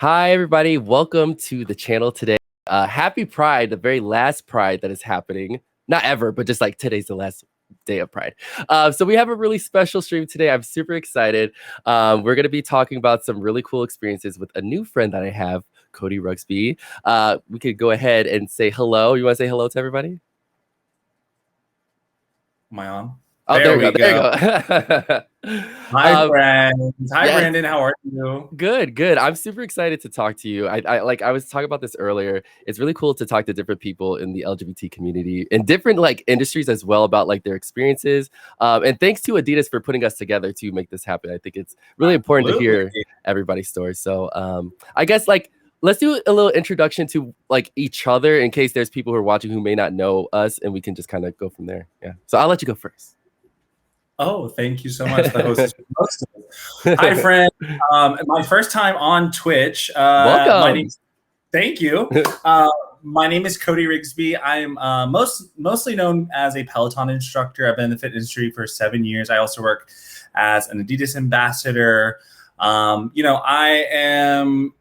Hi, everybody. Welcome to the channel today. Happy Pride, the very last Pride that is happening. Not ever, but just like today's the last day of Pride. So we have a really special stream today. I'm super excited. We're going to be talking about some really cool experiences with a new friend that I have, Cody Rigsby. We could go ahead and say hello. You want to say hello to everybody? Am I on? Oh, there you go. Hi, friends. Hi, yes. Brandon. How are you? Good. I'm super excited to talk to you. I was talking about this earlier. It's really cool to talk to different people in the LGBT community in different like industries as well about like their experiences. And thanks to Adidas for putting us together to make this happen. I think it's really important to hear everybody's story. So I guess like let's do a little introduction to like each other in case there's people who are watching who may not know us, and we can just kind of go from there. Yeah. So I'll let you go first. Oh, thank you so much. The host is Hi, friend. My first time on Twitch. Welcome. Thank you. My name is Cody Rigsby. I'm mostly known as a Peloton instructor. I've been in the fitness industry for 7 years. I also work as an Adidas ambassador. I am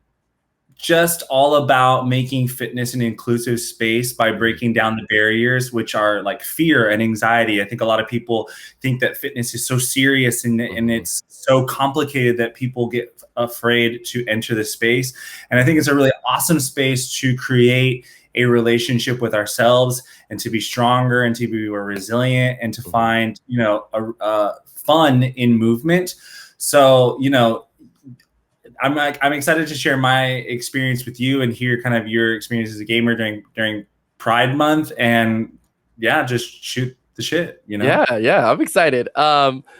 just all about making fitness an inclusive space by breaking down the barriers, which are like fear and anxiety. I think a lot of people think that fitness is so serious and it's so complicated that people get afraid to enter the space. And I think it's a really awesome space to create a relationship with ourselves and to be stronger and to be more resilient and to find, fun in movement. So, I'm excited to share my experience with you and hear kind of your experience as a gamer during Pride Month, and just shoot the shit, Yeah, I'm excited.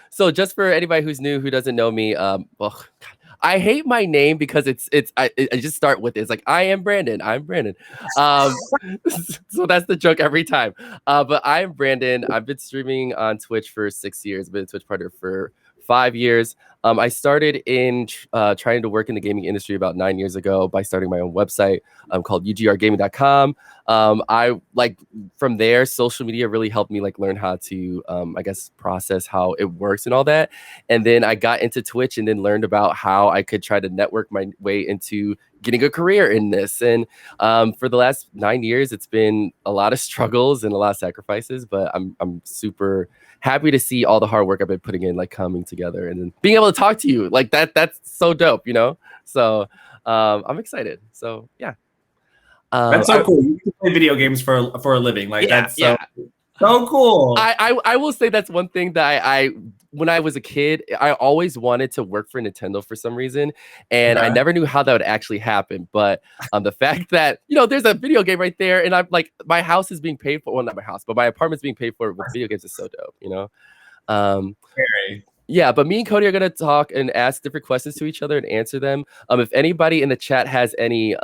So just for anybody who's new who doesn't know me, I hate my name because I just start with it. It's like I am Brandon. I'm Brandon. So that's the joke every time. But I am Brandon. I've been streaming on Twitch for 6 years. I've been a Twitch partner for 5 years. I started in trying to work in the gaming industry about 9 years ago by starting my own website called ugrgaming.com. I like from there, social media really helped me like learn how to, I guess, process how it works and all that. And then I got into Twitch and then learned about how I could try to network my way into getting a career in this. And for the last 9 years, it's been a lot of struggles and a lot of sacrifices, but I'm super happy to see all the hard work I've been putting in, like coming together and then being able to talk to you. Like that's so dope, So I'm excited. So yeah. That's so cool. You can play video games for a living. Like that's so cool. I will say that's one thing that I when I was a kid, I always wanted to work for Nintendo for some reason, and I never knew how that would actually happen. But the fact that there's a video game right there, and I'm like, my house is being paid for. Well, not my house, but my apartment's being paid for with video games is so dope. Yeah, but me and Cody are gonna talk and ask different questions to each other and answer them. If anybody in the chat has any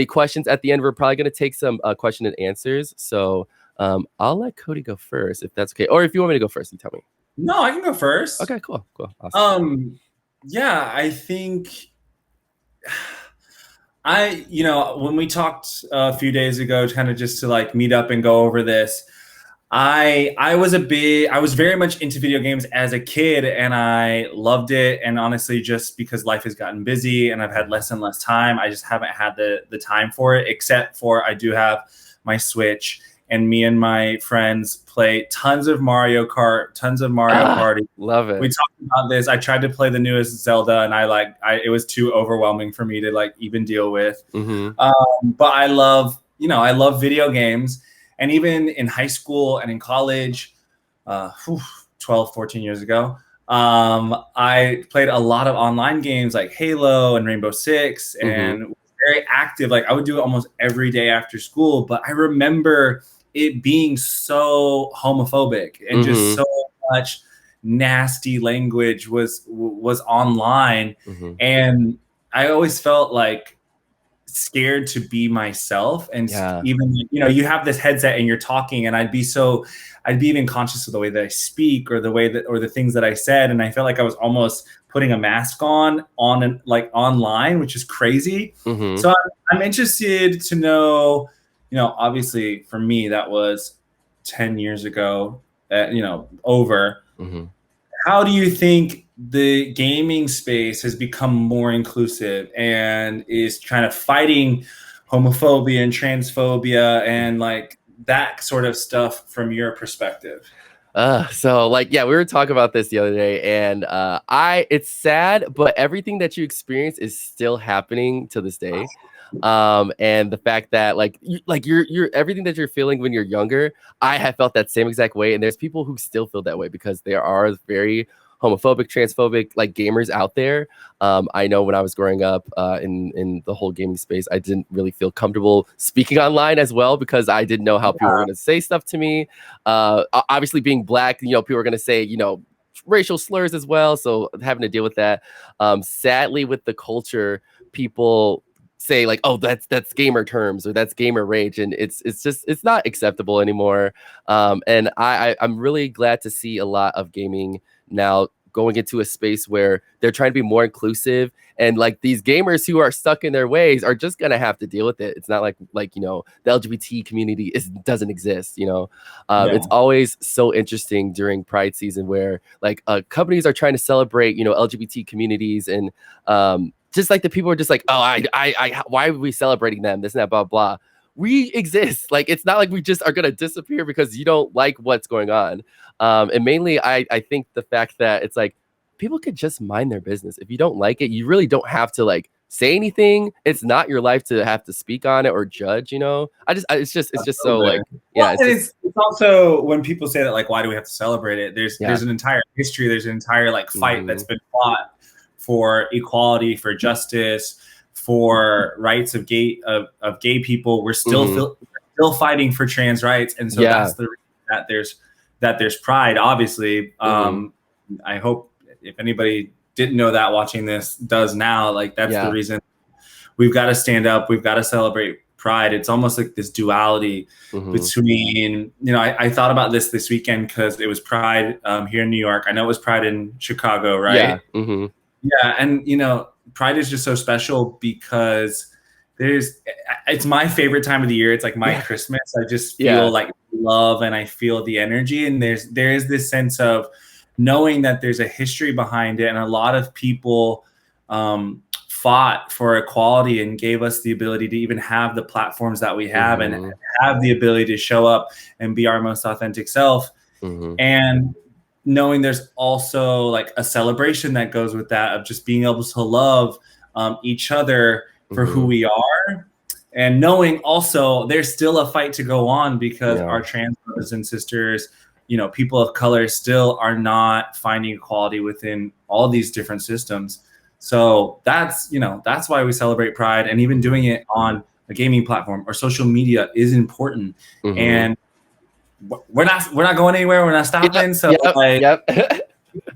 questions at the end, we're probably gonna take some question and answers. So I'll let Cody go first if that's okay, or if you want me to go first, you tell me. No, I can go first. Okay, cool, awesome. I think when we talked a few days ago, kind of just to like meet up and go over this, I was very much into video games as a kid, and I loved it. And honestly, just because life has gotten busy and I've had less and less time, I just haven't had the time for it, except for I do have my Switch, and me and my friends play tons of Mario Kart, tons of Mario Party. Love it. We talked about this. I tried to play the newest Zelda, and it was too overwhelming for me to like even deal with. But I love video games. And even in high school and in college, 12, 14 years ago, I played a lot of online games like Halo and Rainbow Six, and was very active. Like I would do it almost every day after school. But I remember it being so homophobic and just so much nasty language was online. And I always felt like scared to be myself, and even you have this headset and you're talking, and I'd be even conscious of the way that I speak or the things that I said, and I felt like I was almost putting a mask on like online, which is crazy. So I'm interested to know, obviously for me that was 10 years ago, over. How do you think the gaming space has become more inclusive and is kind of fighting homophobia and transphobia and like that sort of stuff from your perspective? So like, yeah, we were talking about this the other day, and it's sad, but everything that you experience is still happening to this day. And the fact that like you're everything that you're feeling when you're younger, I have felt that same exact way, and there's people who still feel that way because there are very homophobic, transphobic like gamers out there. I know when I was growing up in the whole gaming space, I didn't really feel comfortable speaking online as well because I didn't know how people were going to say stuff to me. Obviously, being black, people are going to say, racial slurs as well. So having to deal with that. Sadly, with the culture, people say like, oh, that's gamer terms or that's gamer rage, and it's not acceptable anymore. And I'm really glad to see a lot of gaming now going into a space where they're trying to be more inclusive, and like these gamers who are stuck in their ways are just gonna have to deal with it. It's not like the LGBT community doesn't exist. It's always so interesting during Pride season where like companies are trying to celebrate LGBT communities, and just like the people are just like, oh, I why are we celebrating them, this and that, blah blah. We exist. Like, it's not like we just are gonna disappear because you don't like what's going on. And mainly, I think the fact that it's like people could just mind their business. If you don't like it, you really don't have to like say anything. It's not your life to have to speak on it or judge. It's just so like, yeah. It's also when people say that like, why do we have to celebrate it? There's an entire history. There's an entire like fight that's been fought for equality, for justice, for rights of gay people. We're still fighting for trans rights, and so that's the reason that there's pride. Obviously, I hope if anybody didn't know that watching this does now, like that's the reason we've got to stand up. We've got to celebrate pride. It's almost like this duality between, I thought about this weekend because it was Pride here in New York. I know it was Pride in Chicago, right? Yeah. Yeah, and Pride is just so special because it's my favorite time of the year. It's like my Christmas. I just feel like love, and I feel the energy, and there is this sense of knowing that there's a history behind it, and a lot of people fought for equality and gave us the ability to even have the platforms that we have and have the ability to show up and be our most authentic self. And knowing there's also like a celebration that goes with that of just being able to love each other for who we are, and knowing also there's still a fight to go on because our trans brothers and sisters, people of color still are not finding equality within all these different systems. So that's why we celebrate Pride, and even doing it on a gaming platform or social media is important. And we're not going anywhere. We're not stopping.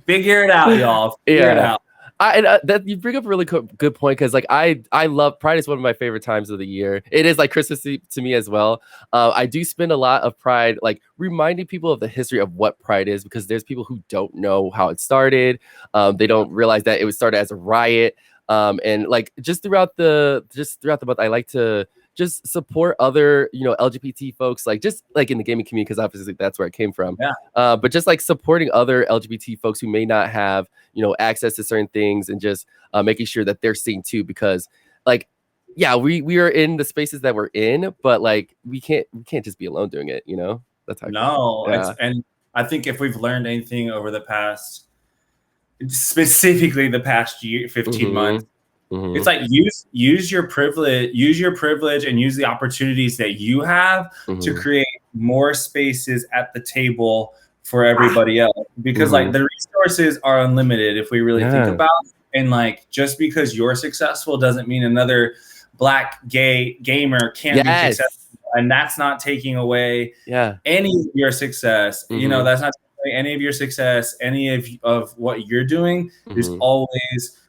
Figure it out, y'all. Figure it out. That you bring up a really good point, because like I love Pride. Is one of my favorite times of the year. It is like Christmas to me as well. I do spend a lot of Pride like reminding people of the history of what Pride is, because there's people who don't know how it started. They don't realize that it was started as a riot. And like just throughout the month, I like to just support other, LGBT folks, like just like in the gaming community, because obviously that's where it came from. But just like supporting other LGBT folks who may not have, access to certain things, and just making sure that they're seen too, because like, we are in the spaces that we're in, but like we can't just be alone doing it, That's how and I think if we've learned anything over the past, specifically the past year, 15 months, it's like use your privilege and use the opportunities that you have to create more spaces at the table for everybody else, because like the resources are unlimited if we really think about it. And like, just because you're successful doesn't mean another Black gay gamer can't be successful, and that's not taking away any of your success. That's not taking away any of your success, any of what you're doing. There's always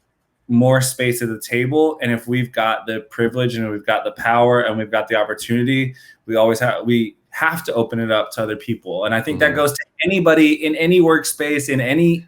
more space at the table, and if we've got the privilege and we've got the power and we've got the opportunity, we have to open it up to other people. And I think that goes to anybody in any workspace, in any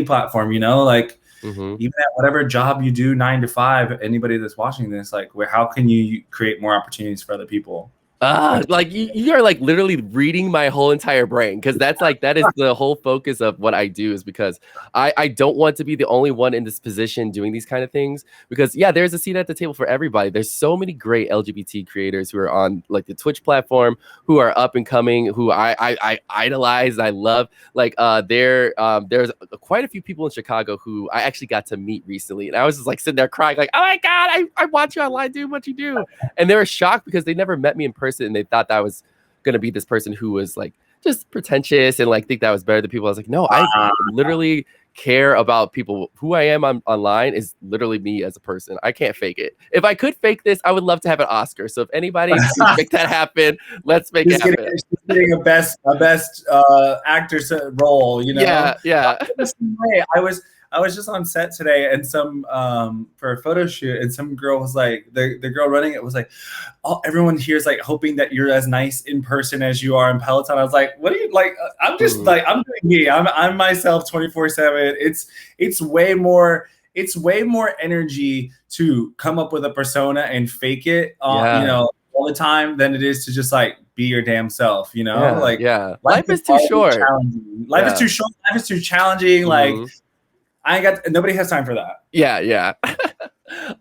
platform, like even at whatever job you do 9 to 5, anybody that's watching this, like how can you create more opportunities for other people? Like you are like literally reading my whole entire brain, because that's like that is the whole focus of what I do, is because I don't want to be the only one in this position doing these kind of things, because yeah, there's a seat at the table for everybody. There's so many great LGBT creators who are on like the Twitch platform, who are up and coming, who I idolize, I love. Like there's quite a few people in Chicago who I actually got to meet recently, and I was just like sitting there crying like, oh my god, I watch you online do what you do. And they were shocked because they never met me in person, and they thought that I was gonna be this person who was like just pretentious and like think that I was better than people. I was like, no, I literally care about people. Who I am online is literally me as a person. I can't fake it. If I could fake this, I would love to have an Oscar. So if anybody can make that happen, let's make it happen. Getting a best actor role, you know? Yeah. I was just on set today, and some for a photo shoot, and some girl was like, the girl running it was like, oh, everyone here is like hoping that you're as nice in person as you are in Peloton. I was like, what are you like? I'm just like, I'm doing me. I'm myself 24/7. It's way more energy to come up with a persona and fake it, you know, all the time than it is to just like be your damn self, you know? Life is too short. Life is too short. Life is too challenging. Like, nobody has time for that. Yeah.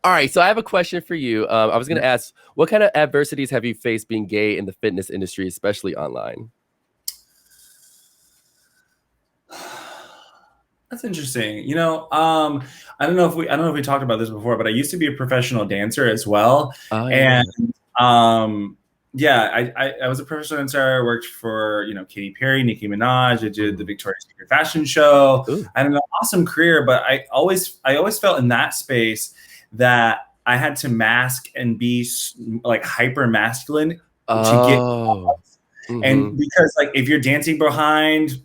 All right, so I have a question for you. I was going to ask, what kind of adversities have you faced being gay in the fitness industry, especially online? That's interesting. You know, I don't know if we talked about this before, but I used to be a professional dancer as well. And I was a professional dancer. I worked for, you know, Katy Perry, Nicki Minaj. I did the Victoria's Secret fashion show. I had an awesome career, but I always felt in that space that I had to mask and be like hyper masculine to get, and because like if you're dancing behind,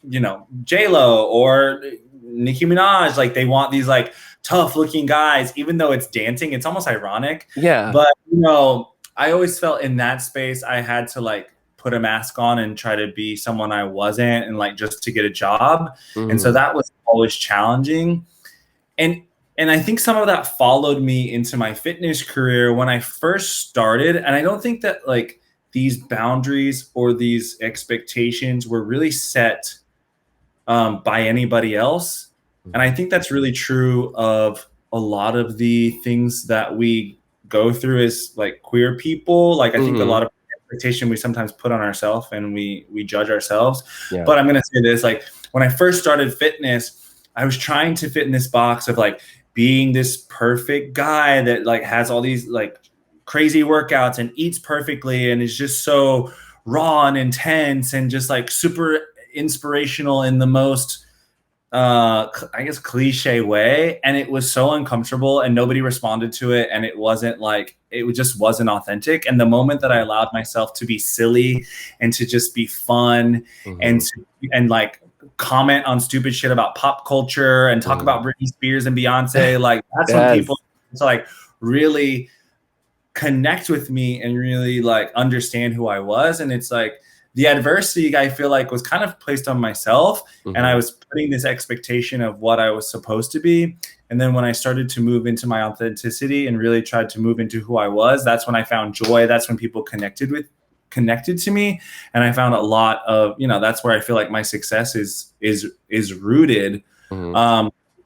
you know, J-Lo or Nicki Minaj, like they want these like tough looking guys, even though it's dancing, it's almost ironic. But you know, I always felt in that space I had to like put a mask on and try to be someone I wasn't, and like just to get a job. And so that was always challenging. And I think some of that followed me into my fitness career when I first started. And I don't think that like these boundaries or these expectations were really set by anybody else. And I think that's really true of a lot of the things that we go through as like queer people. Like I think a lot of expectation we sometimes put on ourselves, and we judge ourselves. But I'm going to say this, like when I first started fitness, I was trying to fit in this box of like being this perfect guy that like has all these like crazy workouts and eats perfectly and is just so raw and intense and just like super inspirational in the most I guess cliche way. And it was so uncomfortable and nobody responded to it, and it wasn't like, it just wasn't authentic. And the moment that I allowed myself to be silly and to just be fun and like comment on stupid shit about pop culture and talk about Britney Spears and Beyonce, like that's when people to like really connect with me and really like understand who I was. And it's like the adversity I feel like was kind of placed on myself, and I was putting this expectation of what I was supposed to be. And then when I started to move into my authenticity and really tried to move into who I was, that's when I found joy. That's when people connected to me. And I found a lot of, you know, that's where I feel like my success is rooted.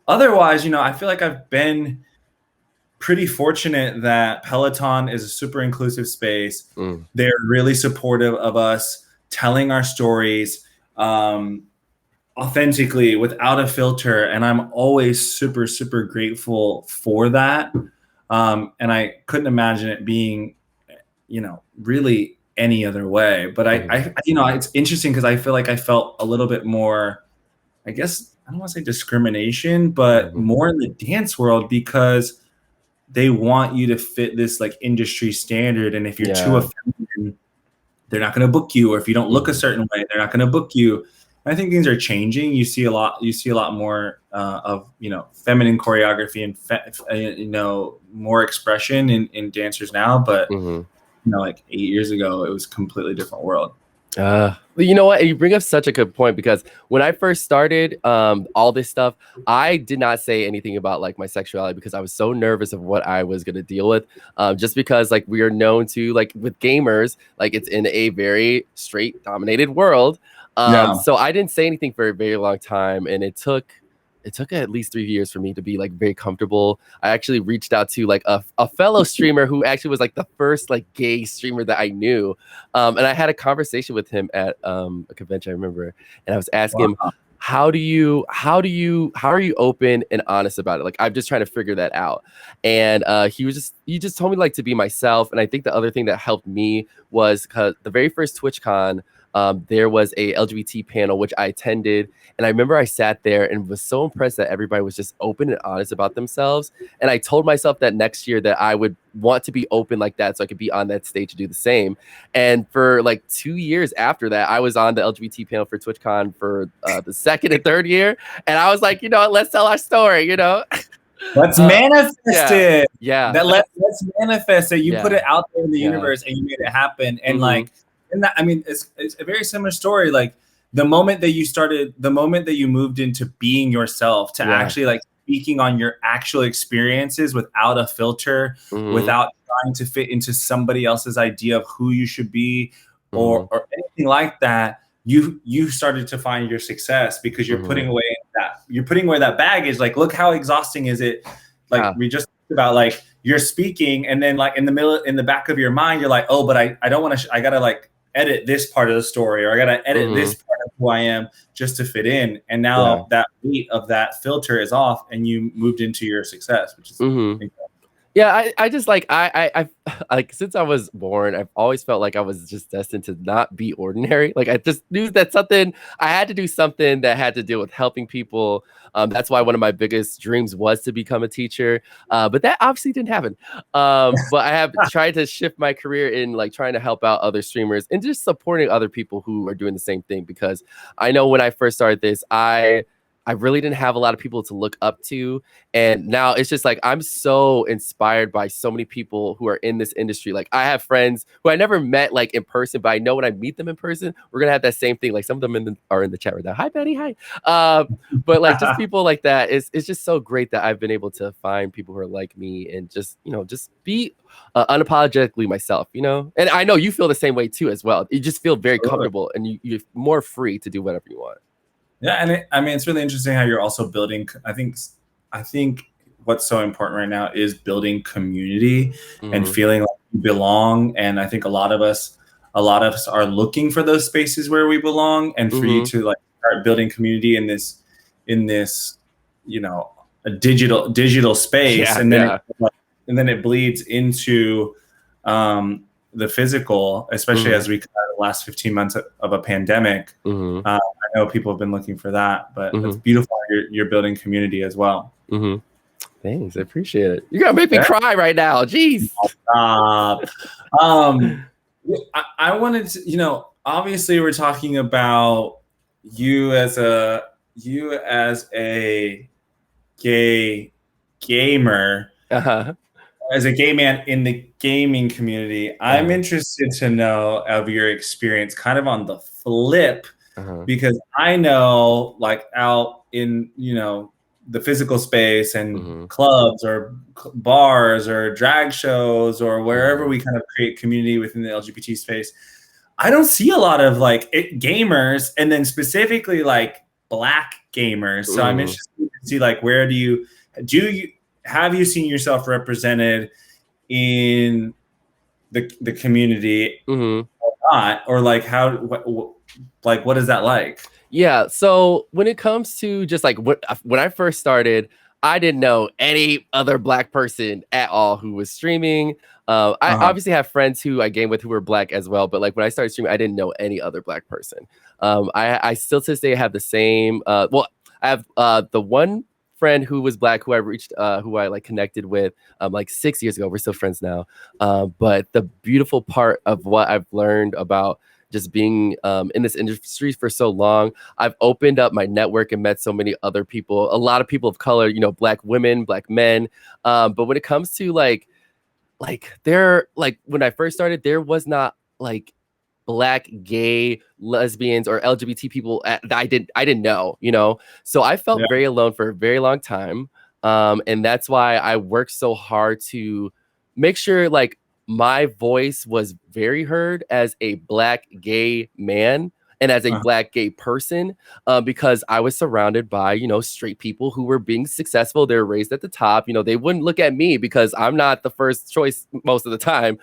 Otherwise, you know, I feel like I've been pretty fortunate that Peloton is a super inclusive space. They're really supportive of us telling our stories authentically without a filter. And I'm always super, super grateful for that. And I couldn't imagine it being, you know, really any other way. But I you know, it's interesting because I feel like I felt a little bit more, I guess, I don't want to say discrimination, but more in the dance world, because they want you to fit this like industry standard. And if you're too effeminate, they're not going to book you. Or if you don't look a certain way, they're not going to book you. And I think things are changing. You see a lot more of, you know, feminine choreography and, you know, more expression in dancers now. But, you know, like 8 years ago, it was a completely different world. You know what? You bring up such a good point, because when I first started all this stuff, I did not say anything about like my sexuality because I was so nervous of what I was gonna deal with. Just because like we are known to, like with gamers, like it's in a very straight dominated world. Yeah. So I didn't say anything for a very long time, and it took at least 3 years for me to be like very comfortable. I actually reached out to like a fellow streamer who actually was like the first like gay streamer that I knew. And I had a conversation with him at a convention, I remember, and I was asking him, Wow. how are you open and honest about it? Like, I'm just trying to figure that out. And he just told me like to be myself. And I think the other thing that helped me was because the very first TwitchCon, there was a LGBT panel which I attended, and I remember I sat there and was so impressed that everybody was just open and honest about themselves. And I told myself that next year that I would want to be open like that so I could be on that stage to do the same. And for like 2 years after that, I was on the LGBT panel for TwitchCon for the second and third year. And I was like, you know what, let's tell our story, you know? Let's manifest it. Yeah. Let's manifest it. You put Yeah. it out there in the Yeah. universe and you made it happen. And Mhm. like, and that, I mean, it's a very similar story. Like the moment that you moved into being yourself, to Yeah. actually like speaking on your actual experiences without a filter, Mhm. without trying to fit into somebody else's idea of who you should be, Mhm. or anything like that, you started to find your success because you're Mhm. putting away that baggage. Like, look how exhausting is it? Like Yeah. we just talked about, like you're speaking and then like in the back of your mind, you're like, oh, but I don't want to, I gotta like edit this part of the story, or I gotta edit this part of who I am just to fit in. And now that weight of that filter is off and you moved into your success, which is incredible. Yeah, I just like I like, since I was born, I've always felt like I was just destined to not be ordinary. Like, I just knew that something I had to do something that had to deal with helping people. That's why one of my biggest dreams was to become a teacher. But that obviously didn't happen. But I have tried to shift my career in like trying to help out other streamers and just supporting other people who are doing the same thing, because I know when I first started this, I really didn't have a lot of people to look up to. And now it's just like I'm so inspired by so many people who are in this industry. Like, I have friends who I never met like in person, but I know when I meet them in person, we're gonna have that same thing. Like, some of them are in the chat right now. Hi, Betty. Hi. But like, just people like that. It's just so great that I've been able to find people who are like me and just, you know, just be unapologetically myself, you know? And I know you feel the same way too as well. You just feel very comfortable and you're more free to do whatever you want. Yeah, and I mean, it's really interesting how you're also building. I think what's so important right now is building community and feeling like you belong. And I think a lot of us are looking for those spaces where we belong, and for you to like start building community in this, you know, a digital space, and then it bleeds into the physical, especially as we come out of the last 15 months of a pandemic. I know people have been looking for that, but it's beautiful. You're building community as well. Thanks, I appreciate it. You're gonna make me cry right now. Jeez. I wanted to, you know, obviously we're talking about you as a gay gamer. As a gay man in the gaming community, I'm interested to know of your experience kind of on the flip, because I know like out in, you know, the physical space and clubs or bars or drag shows or wherever we kind of create community within the LGBT space, I don't see a lot of like gamers, and then specifically like Black gamers. So I'm interested to see like, where have you seen yourself represented in the community or not? Or like what is that like? Yeah, so when it comes to just like when I first started, I didn't know any other Black person at all who was streaming. I obviously have friends who I game with who were Black as well, but like when I started streaming, I didn't know any other Black person. I still to this day have the same. Well, I have the one friend who was Black who I reached, who I like connected with like 6 years ago. We're still friends now. But the beautiful part of what I've learned about just being in this industry for so long, I've opened up my network and met so many other people, a lot of people of color, you know, Black women, Black men. But when it comes to like when I first started, there was not like Black gay lesbians or LGBT people that I didn't know, you know. So I felt very alone for a very long time, and that's why I worked so hard to make sure like my voice was very heard as a Black gay man and as a Black gay person, because I was surrounded by, you know, straight people who were being successful. They were raised at the top. You know, they wouldn't look at me because I'm not the first choice most of the time,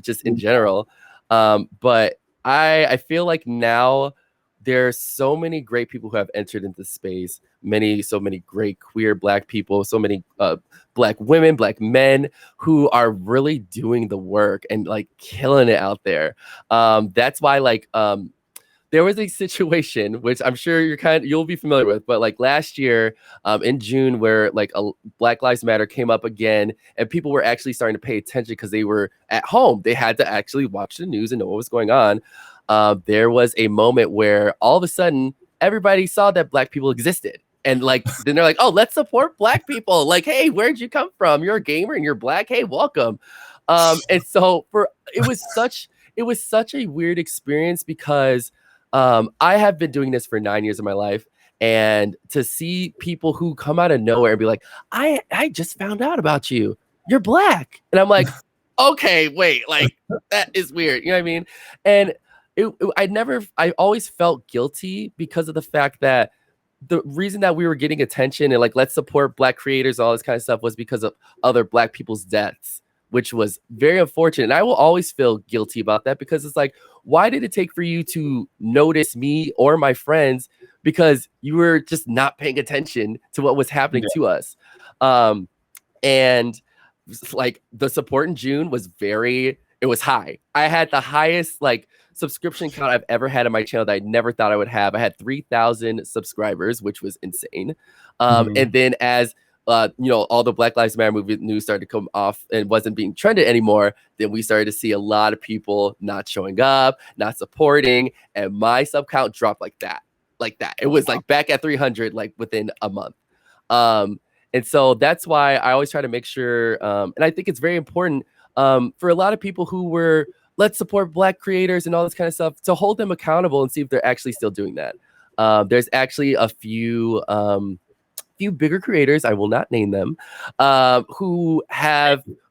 just in general. But I feel like now there's so many great people who have entered into space, so many great queer Black people, so many Black women, Black men who are really doing the work and like killing it out there. That's why like there was a situation which I'm sure you'll be familiar with, but like last year in June, where like a Black Lives Matter came up again, and people were actually starting to pay attention because they were at home. They had to actually watch the news and know what was going on. There was a moment where all of a sudden everybody saw that Black people existed. And like then they're like, oh, let's support Black people. Like, hey, where'd you come from? You're a gamer and you're Black. Hey, welcome. And so it was such a weird experience because I have been doing this for 9 years of my life, and to see people who come out of nowhere and be like, I just found out about you. You're Black. And I'm like, okay, wait, like that is weird. You know what I mean? And I always felt guilty because of the fact that the reason that we were getting attention and like, let's support Black creators, all this kind of stuff was because of other Black people's deaths, which was very unfortunate. And I will always feel guilty about that because it's like, why did it take for you to notice me or my friends because you were just not paying attention to what was happening to us? And like the support in June was it was high. I had the highest like subscription count I've ever had on my channel that I never thought I would have. I had 3,000 subscribers, which was insane. And then as you know, all the Black Lives Matter movie news started to come off and wasn't being trended anymore, then we started to see a lot of people not showing up, not supporting, and my sub count dropped like that. It was like back at 300 like within a month. And so that's why I always try to make sure, and I think it's very important for a lot of people who were, let's support Black creators and all this kind of stuff, to hold them accountable and see if they're actually still doing that. There's actually a few bigger creators, I will not name them, who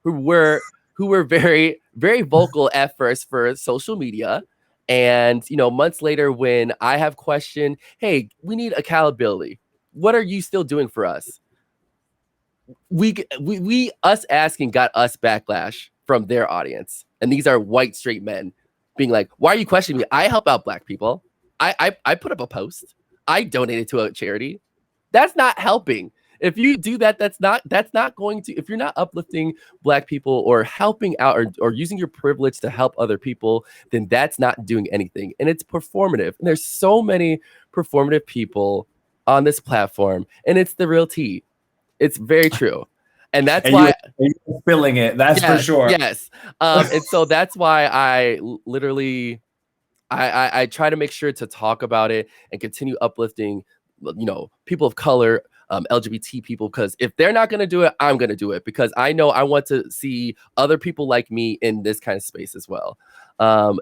were very, very vocal at first for social media. And, you know, months later, when I have questioned, hey, we need accountability. What are you still doing for us? Us asking got us backlash from their audience. And these are white straight men being like, why are you questioning me? I help out Black people. I put up a post. I donated to a charity. That's not helping. If you do that, that's not going to, if you're not uplifting Black people or helping out or using your privilege to help other people, then that's not doing anything. And it's performative. And there's so many performative people on this platform, and it's the real tea. It's very true. And that's why you're feeling it. That's for sure. Yes. And so that's why I literally, I try to make sure to talk about it and continue uplifting, you know, people of color, LGBT people, because if they're not going to do it, I'm going to do it, because I know I want to see other people like me in this kind of space as well.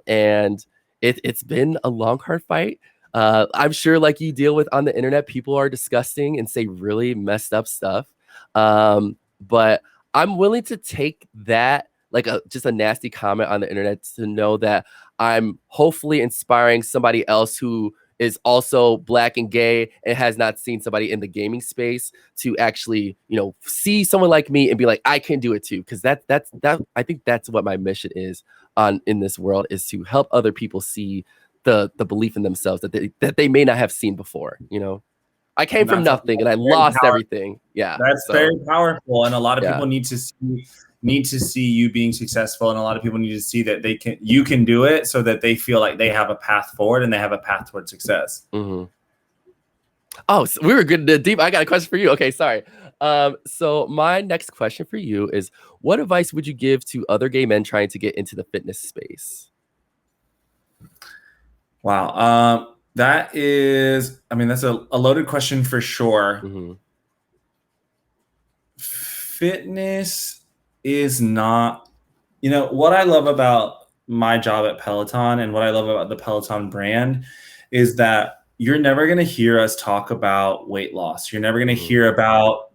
And it's been a long, hard fight. I'm sure, like you deal with on the internet, people are disgusting and say really messed up stuff. But I'm willing to take that, like just a nasty comment on the internet, to know that I'm hopefully inspiring somebody else who is also Black and gay and has not seen somebody in the gaming space to actually, you know, see someone like me and be like, I can do it too. Because that I think that's what my mission is in this world, is to help other people see the belief in themselves that they may not have seen before. You know, I came from nothing and I lost everything. Yeah, that's very powerful, and a lot of people need to see you being successful, and a lot of people need to see that you can do it, so that they feel like they have a path forward and they have a path towards success. Mm-hmm. Oh, so we were good to deep. I got a question for you. Okay, sorry. So my next question for you is, what advice would you give to other gay men trying to get into the fitness space? Wow. That is, I mean, that's a loaded question for sure. Mm-hmm. Fitness is not, you know, what I love about my job at Peloton and what I love about the Peloton brand is that you're never going to hear us talk about weight loss. You're never going to hear about,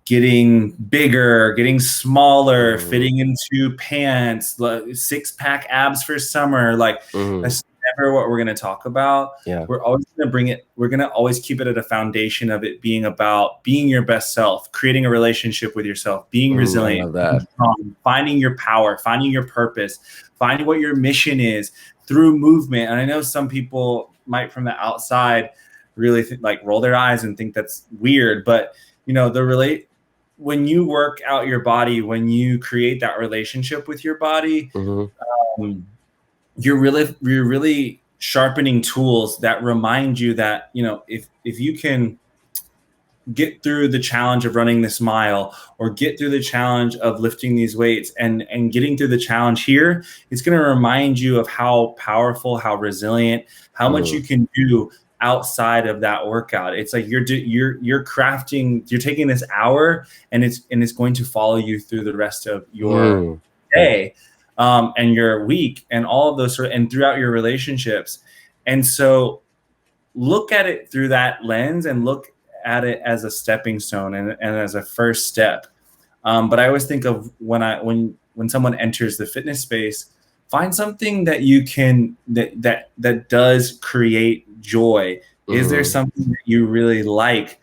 getting bigger, getting smaller, fitting into pants, six-pack abs for summer. Like that's never what we're going to talk about. Yeah. We're always going to bring it. We're going to always keep it at a foundation of it being about being your best self, creating a relationship with yourself, being resilient, being strong, finding your power, finding your purpose, finding what your mission is through movement. And I know some people might from the outside really roll their eyes and think that's weird, but when you work out your body, when you create that relationship with your body, you're really sharpening tools that remind you that, if you can get through the challenge of running this mile or get through the challenge of lifting these weights and getting through the challenge here, it's going to remind you of how powerful, how resilient, how much you can do outside of that workout. It's like you're crafting, you're taking this hour and it's going to follow you through the rest of your day and your week and all of those and throughout your relationships. And so look at it through that lens and look at it as a stepping stone and as a first step. But I always think of when someone enters the fitness space, find something that you can that does create joy. Is there something that you really like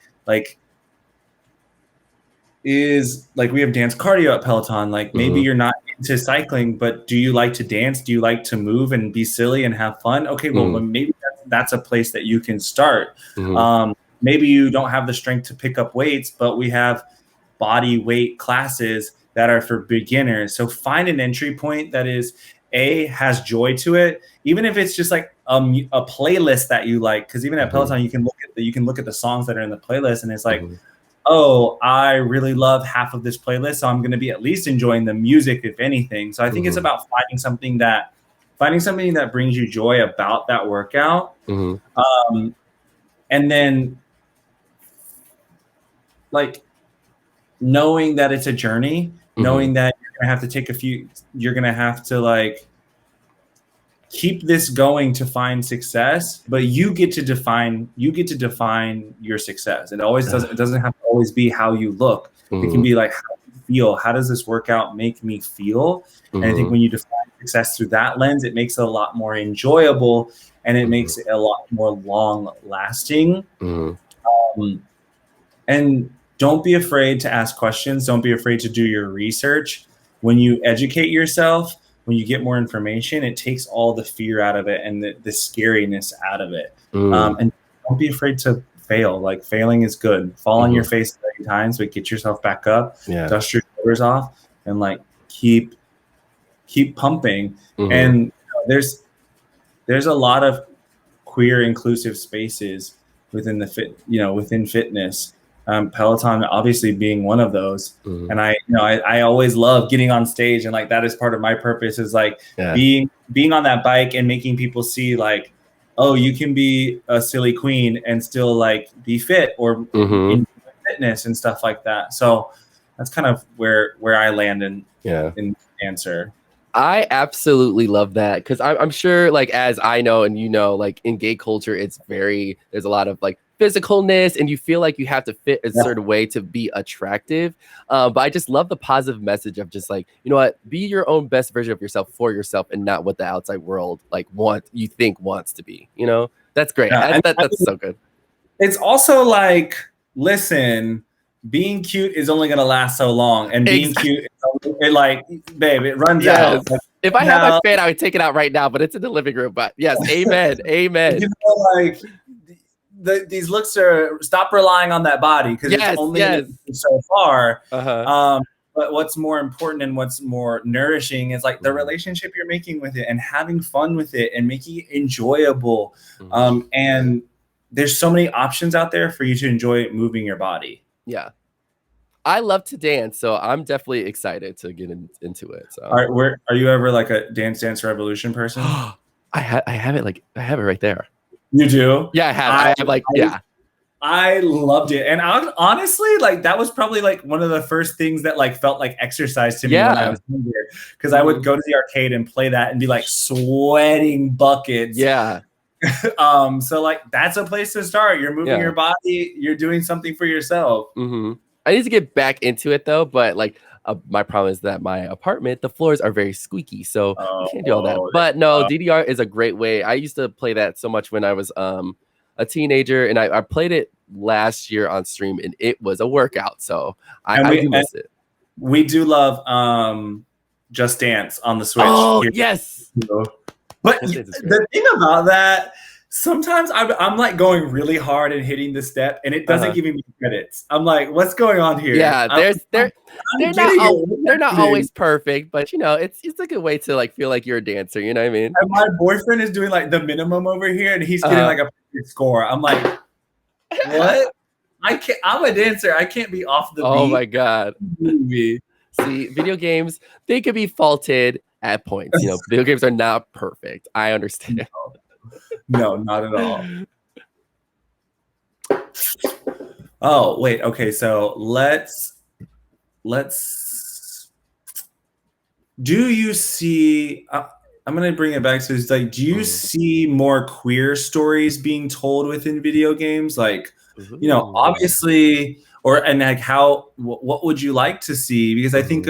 is like we have dance cardio at Peloton. Like maybe you're not into cycling, but do you like to dance? Do you like to move and be silly and have fun? Okay, well, maybe that's a place that you can start. Maybe you don't have the strength to pick up weights, but we have body weight classes that are for beginners. So find an entry point that has joy to it, even if it's just like a playlist that you like. Because even at Peloton, you can look at the songs that are in the playlist, and it's like, oh, I really love half of this playlist, so I'm going to be at least enjoying the music, if anything. So I think it's about finding something that brings you joy about that workout, and then like knowing that it's a journey, knowing that you're going to have to like keep this going to find success, but you get to define your success. It doesn't have to always be how you look. It can be like how you feel. How does this workout make me feel? And I think when you define success through that lens, it makes it a lot more enjoyable and it makes it a lot more long lasting. And don't be afraid to ask questions. Don't be afraid to do your research. When you educate yourself, when you get more information, it takes all the fear out of it and the scariness out of it. And don't be afraid to fail. Like failing is good. Fall on your face 30 times, but get yourself back up, dust your shoulders off, and like keep pumping. And there's a lot of queer inclusive spaces within within fitness. Peloton obviously being one of those. And I always love getting on stage, and like that is part of my purpose is like being on that bike and making people see like, oh, you can be a silly queen and still like be fit or in fitness and stuff like that. So that's kind of where I land in answer. I absolutely love that because I'm sure, like, as I know and like in gay culture, there's a lot of like physicalness and you feel like you have to fit a certain way to be attractive. But I just love the positive message of just like, you know what, be your own best version of yourself for yourself and not what the outside world like wants to be. That's great. That's so good. It's also like, listen, being cute is only going to last so long, and being cute, it runs out. Like, if I had my fan, I would take it out right now, but it's in the living room. But yes, amen, amen. These looks stop relying on that body because it's only so far. But what's more important and what's more nourishing is like the relationship you're making with it and having fun with it and making it enjoyable. And there's so many options out there for you to enjoy moving your body. Yeah. I love to dance, so I'm definitely excited to get into it. So. All right, are you ever like a Dance Revolution person? I have it right there. You do? Yeah, I have. I loved it. And honestly, like that was probably like one of the first things that like felt like exercise to me when I was younger. Because I would go to the arcade and play that and be like sweating buckets. Yeah. So like that's a place to start. You're moving your body, you're doing something for yourself. I need to get back into it though, but like my problem is that my apartment, the floors are very squeaky, so you can't do all that. But no, DDR is a great way. I used to play that so much when I was a teenager, and I played it last year on stream, and it was a workout. So I do miss it. We do love Just Dance on the Switch. Oh yes. But the thing about that, sometimes I'm like going really hard and hitting the step, and it doesn't give me credits. I'm like, what's going on here? Yeah, they're not always perfect, but you know, it's a good way to like feel like you're a dancer. You know what I mean? And my boyfriend is doing like the minimum over here, and he's getting like a perfect score. I'm like, what? I can't. I'm a dancer. I can't be off the beat. Oh my god. See, video games, they could be faulted at points. You know, video games are not perfect. I understand. No, not at all. Oh, wait. Okay, so let's do you see I'm going to bring it back to this, like, do you see more queer stories being told within video games? Like, you know, obviously, and like what would you like to see? Because I think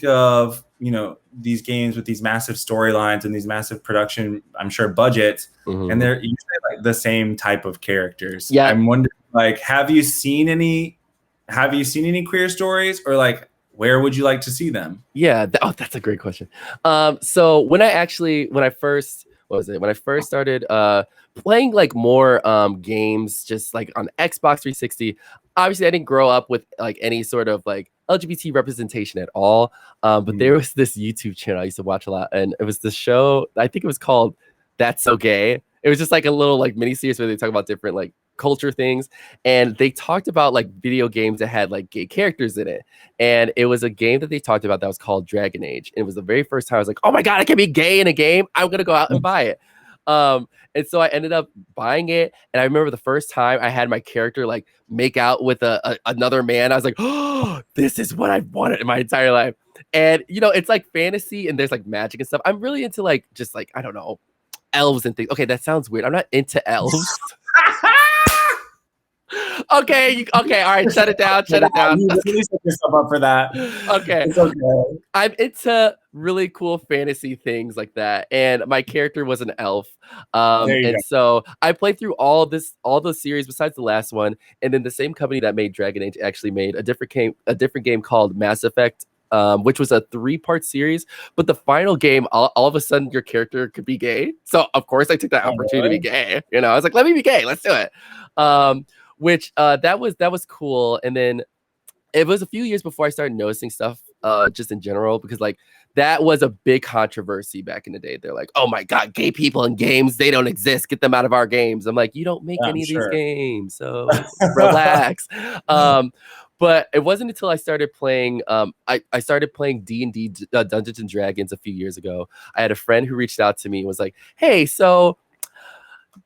of, you know, these games with these massive storylines and these massive production, I'm sure, budgets, and they're usually like the same type of characters. Yeah. I'm wondering, like, have you seen any queer stories, or like, where would you like to see them? Yeah. That's a great question. So when I first started playing like more games, just like on Xbox 360, obviously I didn't grow up with like any sort of like LGBT representation at all. But there was this YouTube channel I used to watch a lot, and it was this show, I think it was called That's So Gay. It was just like a little like mini series where they talk about different like culture things, and they talked about like video games that had like gay characters in it. And it was a game that they talked about that was called Dragon Age, and it was the very first time I was like, oh my god, I can be gay in a game, I'm gonna go out and buy it. And so I ended up buying it, and I remember the first time I had my character like make out with another man, I was like, oh, this is what I've wanted in my entire life. And you know, it's like fantasy and there's like magic and stuff. I'm really into like just like, I don't know, elves and things. Okay, that sounds weird. I'm not into elves. Okay, all right, shut it down. You really set yourself up for that. Okay. It's okay. I'm into really cool fantasy things like that, and my character was an elf. So I played through all those series besides the last one, and then the same company that made Dragon Age actually made a different game called Mass Effect, which was a 3-part series. But the final game, all of a sudden, your character could be gay. So of course, I took that opportunity to be gay. You know, I was like, let me be gay. Let's do it. Which that was cool. And then it was a few years before I started noticing stuff just in general, because like that was a big controversy back in the day. They're like, oh my god, gay people in games, they don't exist, get them out of our games. I'm like, you don't make any of these games, so relax. But it wasn't until I started playing I started playing D&D Dungeons and Dragons a few years ago. I had a friend who reached out to me and was like, hey, so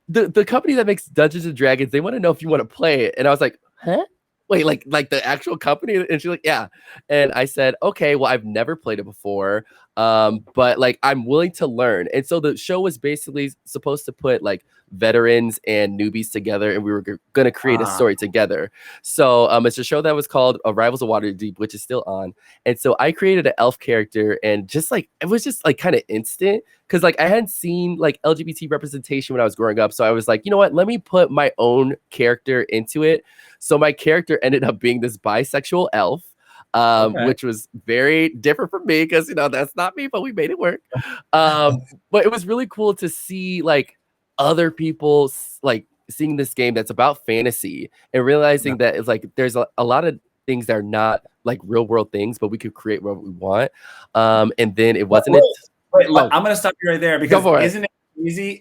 the company that makes Dungeons and Dragons, they want to know if you want to play it. And I was like, huh? Wait, like the actual company? And she's like, yeah. And I said, okay, well, I've never played it before, but like I'm willing to learn. And so the show was basically supposed to put like veterans and newbies together, and we were going to create a story together. So it's a show that was called Rivals of Waterdeep, which is still on. And so I created an elf character, and just like it was just like kind of instant, because like I hadn't seen like LGBT representation when I was growing up. So I was like, you know what, let me put my own character into it. So my character ended up being this bisexual elf, which was very different from me, because you know that's not me, but we made it work. But it was really cool to see like other people like seeing this game that's about fantasy and realizing that it's like there's a lot of things that are not like real world things, but we could create what we want. And then it wasn't. Wait, I'm gonna stop you right there, because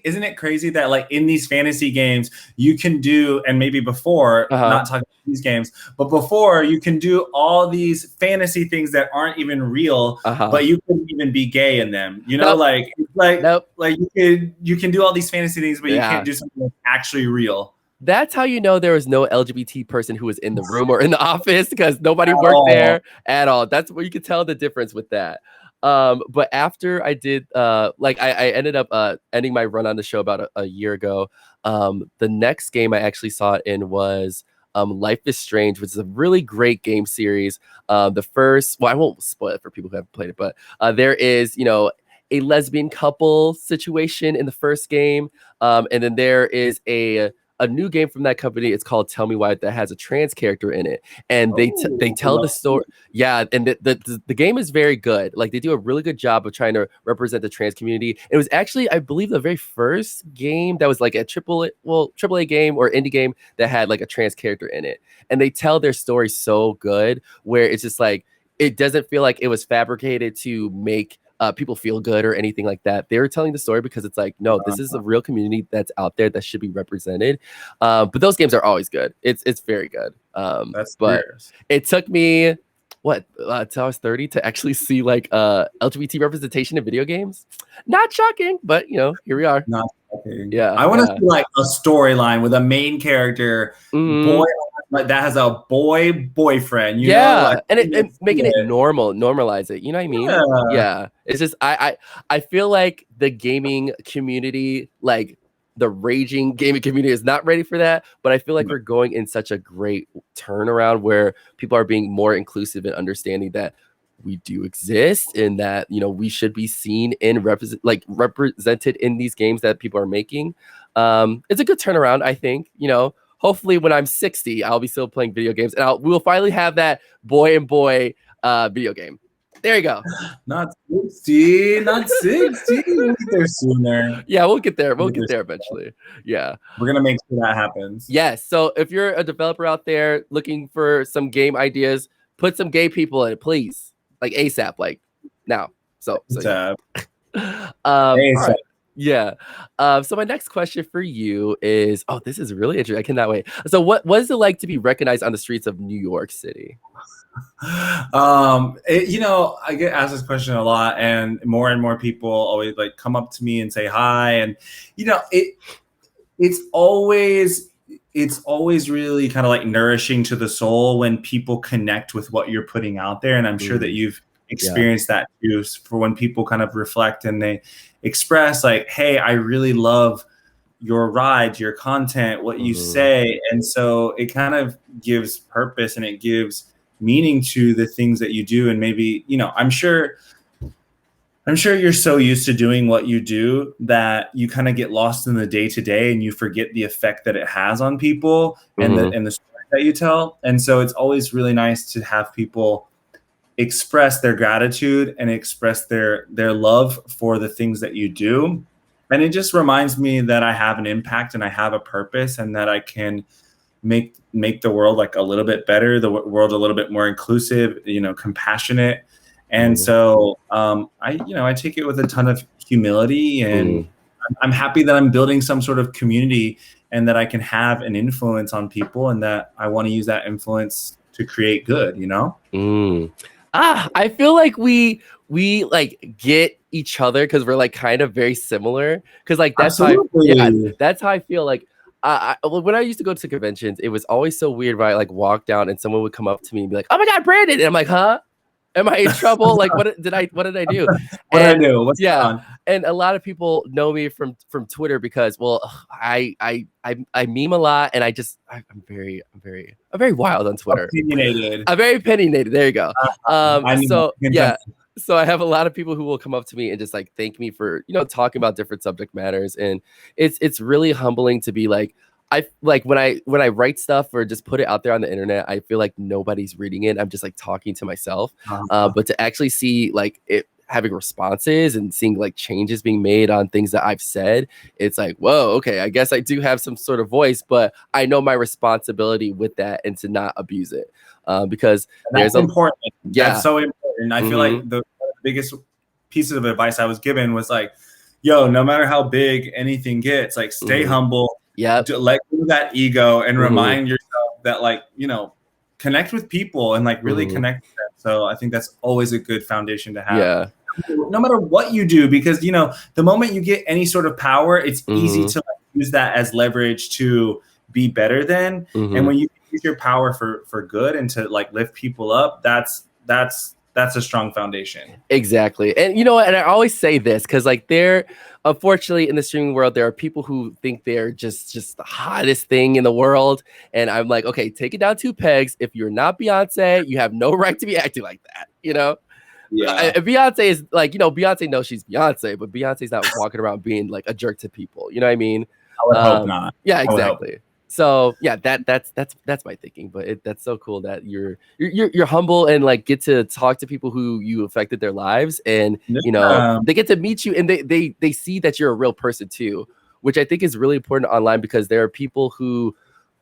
isn't it crazy that like in these fantasy games you can do, and maybe before, not talking about these games, but before, you can do all these fantasy things that aren't even real, but you couldn't even be gay in them, you know? Like you can do all these fantasy things, but you can't do something that's actually real. That's how you know there was no LGBT person who was in the room or in the office, because nobody worked there at all. That's where you could tell the difference with that. But after I did, I ended up ending my run on the show about a year ago. The next game I actually saw it in was Life is Strange, which is a really great game series. The first, well, I won't spoil it for people who haven't played it, but there is, a lesbian couple situation in the first game. And then there is a new game from that company. It's called Tell Me Why, that has a trans character in it, and they tell the story. Yeah, and the game is very good. Like, they do a really good job of trying to represent the trans community. It was actually, I believe, the very first game that was like a AAA game or indie game that had like a trans character in it, and they tell their story so good, where it's just like, it doesn't feel like it was fabricated to make people feel good or anything like that. They were telling the story because it's like, no, this is a real community that's out there that should be represented. But those games are always good. It's very good. That's but it took me till I was 30 to actually see like LGBT representation in video games. Not shocking, but here we are. Not shocking. Yeah, I want to see like a storyline with a main character, boy, like that has a boyfriend. You know, like, and it making it normalize it. You know what I mean? Yeah. It's just I feel like the gaming community, like the raging gaming community, is not ready for that. But I feel like we're going in such a great turnaround where people are being more inclusive and understanding that we do exist, and that we should be seen and represented in these games that people are making. It's a good turnaround, I think. Hopefully when I'm 60, I'll be still playing video games, and we'll finally have that boy and boy video game. There you go. Not 60, not 60. We'll get there sooner. Yeah, we'll get there. We'll get there eventually. Yeah. We're going to make sure that happens. Yes. So if you're a developer out there looking for some game ideas, put some gay people in it, please. Like ASAP, like now. So ASAP. All right. Yeah. So my next question for you is, this is really interesting. I cannot wait. So what is it like to be recognized on the streets of New York City? I get asked this question a lot, and more people always like come up to me and say hi. And, it's always really kind of like nourishing to the soul when people connect with what you're putting out there. And I'm sure that you've experienced that too, for when people kind of reflect and they express like, hey, I really love your rides, your content, what you say. And so it kind of gives purpose and it gives meaning to the things that you do. And maybe, I'm sure you're so used to doing what you do that you kind of get lost in the day to day and you forget the effect that it has on people and the story that you tell. And so it's always really nice to have people express their gratitude and express their love for the things that you do. And it just reminds me that I have an impact and I have a purpose, and that I can make the world like a little bit better, the world a little bit more inclusive, compassionate. And so I take it with a ton of humility, and I'm happy that I'm building some sort of community and that I can have an influence on people, and that I want to use that influence to create good, I feel like we like get each other because we're like kind of very similar. Because like that's that's how I feel. Like when I used to go to conventions, it was always so weird when I like walk down and someone would come up to me and be like, "Oh my God, Brandon!" And I'm like, "Huh? Am I in trouble? Like, what did I do?" What did I do? What's going on? And a lot of people know me from Twitter because, I meme a lot, and I'm very wild on Twitter. Opinionated. I'm very opinionated. There you go. So I have a lot of people who will come up to me and just like thank me for talking about different subject matters, and it's really humbling to be like, I like when I write stuff or just put it out there on the internet, I feel like nobody's reading it. I'm just like talking to myself. But to actually see like it having responses and seeing like changes being made on things that I've said, it's like, whoa, okay, I guess I do have some sort of voice, but I know my responsibility with that and to not abuse it. Because that's important. That's so important. I feel like the biggest piece of advice I was given was like, yo, no matter how big anything gets, like stay humble. Let go of that ego and remind yourself that like, connect with people and like really connect with them. So I think that's always a good foundation to have. Yeah. No matter what you do, because, the moment you get any sort of power, it's easy to like, use that as leverage to be better than. And when you use your power for good and to like lift people up, that's a strong foundation. Exactly. And and I always say this because like unfortunately in the streaming world, there are people who think they're just the hottest thing in the world. And I'm like, okay, take it down 2 pegs. If you're not Beyonce, you have no right to be acting like that, Yeah. Beyonce is like, Beyonce knows she's Beyonce, but Beyonce's not walking around being like a jerk to people. You know what I mean? I would hope not. Yeah, exactly. So yeah, that's my thinking. But that's so cool that you're humble and like get to talk to people who you affected their lives, and they get to meet you, and they see that you're a real person too, which I think is really important online, because there are people who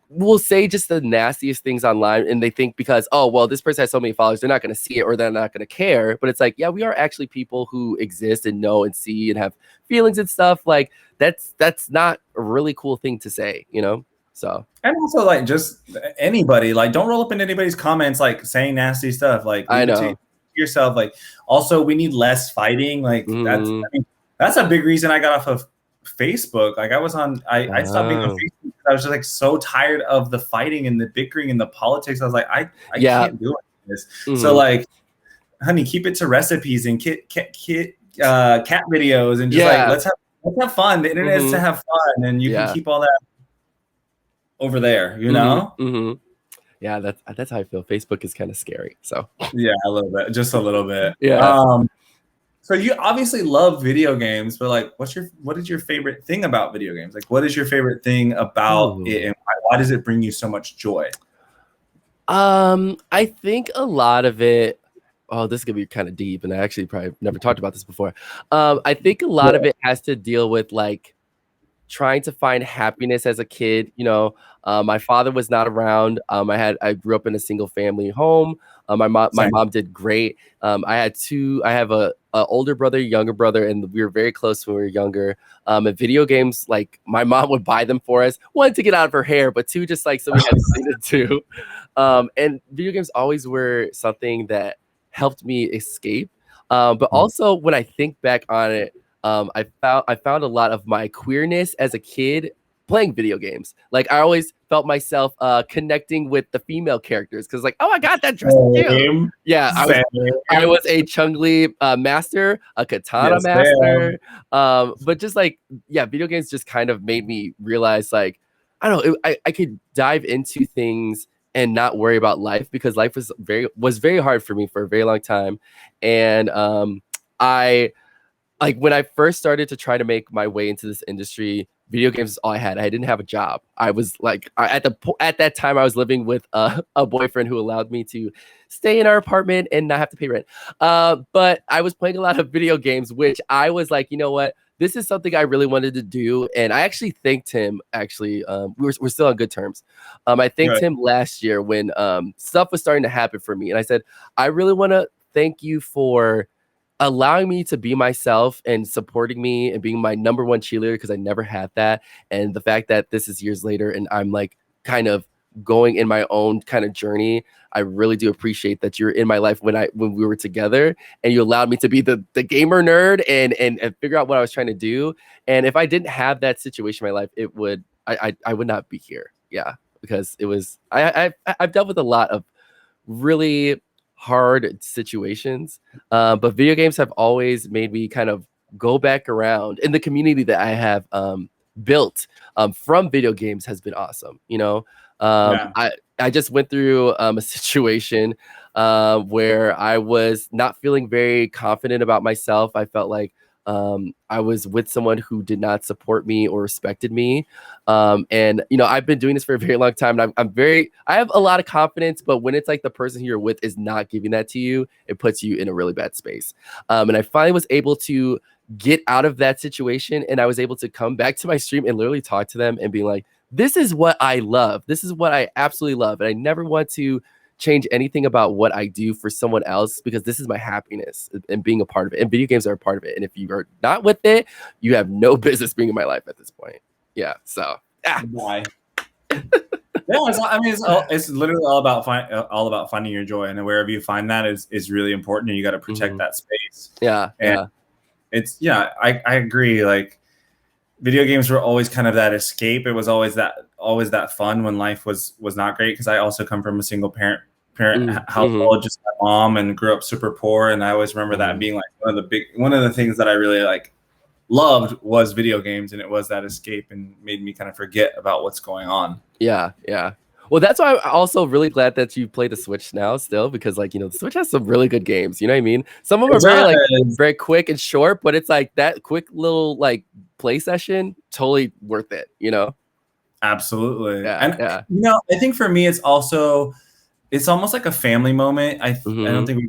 will say just the nastiest things online, and they think because, oh well, this person has so many followers, they're not going to see it or they're not going to care. But it's like, yeah, we are actually people who exist and know and see and have feelings and stuff. Like that's not a really cool thing to say, So, and also like just anybody, like don't roll up in anybody's comments like saying nasty stuff. Like I know to yourself. Like also we need less fighting. Like that's a big reason I got off of Facebook. Like I stopped being on Facebook. I was just like so tired of the fighting and the bickering and the politics. I was like, I can't do this. So like, honey, keep it to recipes and cat videos and just like let's have fun. The internet is to have fun, and you can keep all that over there, Yeah, that's how I feel. Facebook is kind of scary. So yeah, a little bit, just a little bit. Yeah. So you obviously love video games, but like, what is your favorite thing about video games? Like, what is your favorite thing about it, and why does it bring you so much joy? I think a lot of it. Oh, this is gonna be kind of deep, and I actually probably never talked about this before. I think a lot of it has to deal with like trying to find happiness as a kid. My father was not around. I grew up in a single family home. My mom did great. I have a older brother, younger brother, and we were very close when we were younger. And video games, like my mom would buy them for us. One, to get out of her hair, but two, just like so we had something to do. And video games always were something that helped me escape. But also when I think back on it, I found a lot of my queerness as a kid playing video games. Like I always felt myself connecting with the female characters, because like, oh, I got that dress too. Yeah, I was a Chung-Li master, a Katana master. But just like, yeah, video games just kind of made me realize like, I don't know, I could dive into things and not worry about life, because life was very hard for me for a very long time. And like when I first started to try to make my way into this industry, video games is all I had. I didn't have a job. I was like, at that time, I was living with a boyfriend who allowed me to stay in our apartment and not have to pay rent. But I was playing a lot of video games, which I was like, you know what? This is something I really wanted to do. And I actually thanked him. Actually, we're still on good terms. I thanked him last year when stuff was starting to happen for me. And I said, I really want to thank you for allowing me to be myself and supporting me and being my number one cheerleader, because I never had that. And the fact that this is years later and I'm like kind of going in my own kind of journey, I really do appreciate that you're in my life when we were together, and you allowed me to be the gamer nerd and figure out what I was trying to do. And if I didn't have that situation in my life, I would not be here. Yeah, because it was I've dealt with a lot of really hard situations, but video games have always made me kind of go back around, and the community that I have built from video games has been awesome. I just went through a situation where I was not feeling very confident about myself. I felt like I was with someone who did not support me or respected me. And I've been doing this for a very long time, and I have a lot of confidence, but when it's like the person who you're with is not giving that to you, it puts you in a really bad space. And I finally was able to get out of that situation, and I was able to come back to my stream and literally talk to them and be like, this is what I love. This is what I absolutely love. And I never want to change anything about what I do for someone else, because this is my happiness and being a part of it. And video games are a part of it. And if you are not with it, you have no business being in my life at this point. Yeah. So, Why? It's literally all about finding your joy, and wherever you find that is really important, and you got to protect that space. Yeah. And I agree. Like, video games were always kind of that escape. It was always that always that fun when life was not great, because I also come from a single parent household, Mm-hmm. just my mom, and grew up super poor. And I always remember that being like one of the things that I really like loved was video games, and it was that escape and made me kind of forget about what's going on. Yeah, yeah. Well, that's why I'm also really glad that you play the Switch now still, because like, the Switch has some really good games. You know what I mean? Some of them are very quick and short, but it's like that quick little like play session, totally worth it, Absolutely. Yeah, And yeah. I think for me, it's almost like a family moment. I don't think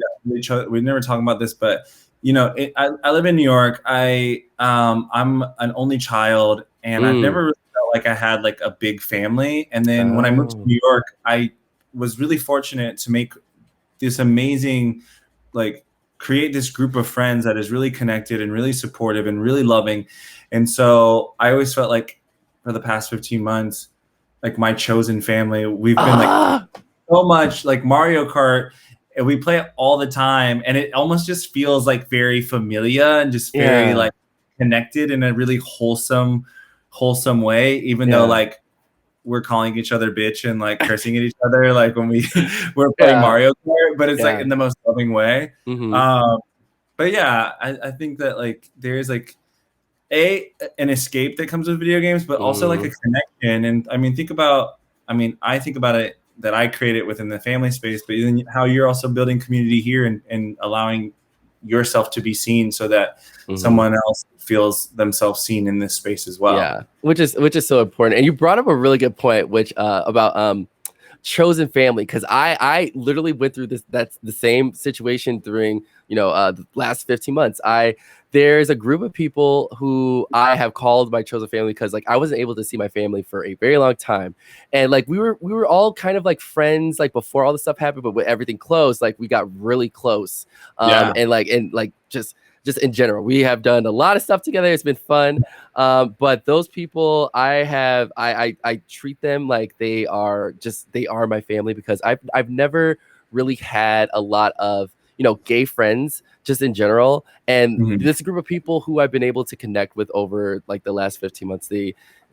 we never talked about this, but I live in New York. I'm an only child, and I've never really felt like I had like a big family. And then when I moved to New York, I was really fortunate to make this amazing, like, create this group of friends that is really connected and really supportive and really loving. And so I always felt like for the past 15 months, like my chosen family, we've been like so much like Mario Kart, and we play it all the time, and it almost just feels like very familiar and just very like connected in a really wholesome way, even though like we're calling each other bitch and like cursing at each other like when we're playing Mario Kart, but it's like in the most loving way. But yeah, I think that like there's like an escape that comes with video games, but also like a connection. And I mean, I think about it that I create it within the family space, but then how you're also building community here and allowing yourself to be seen so that someone else feels themselves seen in this space as well. Yeah, which is so important. And you brought up a really good point, which about chosen family, because I literally went through that's the same situation during the last 15 months. There's a group of people who I have called my chosen family, because like I wasn't able to see my family for a very long time, and like we were all kind of like friends like before all this stuff happened, but when everything closed, like we got really close. And just in general, we have done a lot of stuff together. It's been fun. But those people, I treat them like they are my family, because I've never really had a lot of gay friends just in general. And this group of people who I've been able to connect with over like the last 15 months,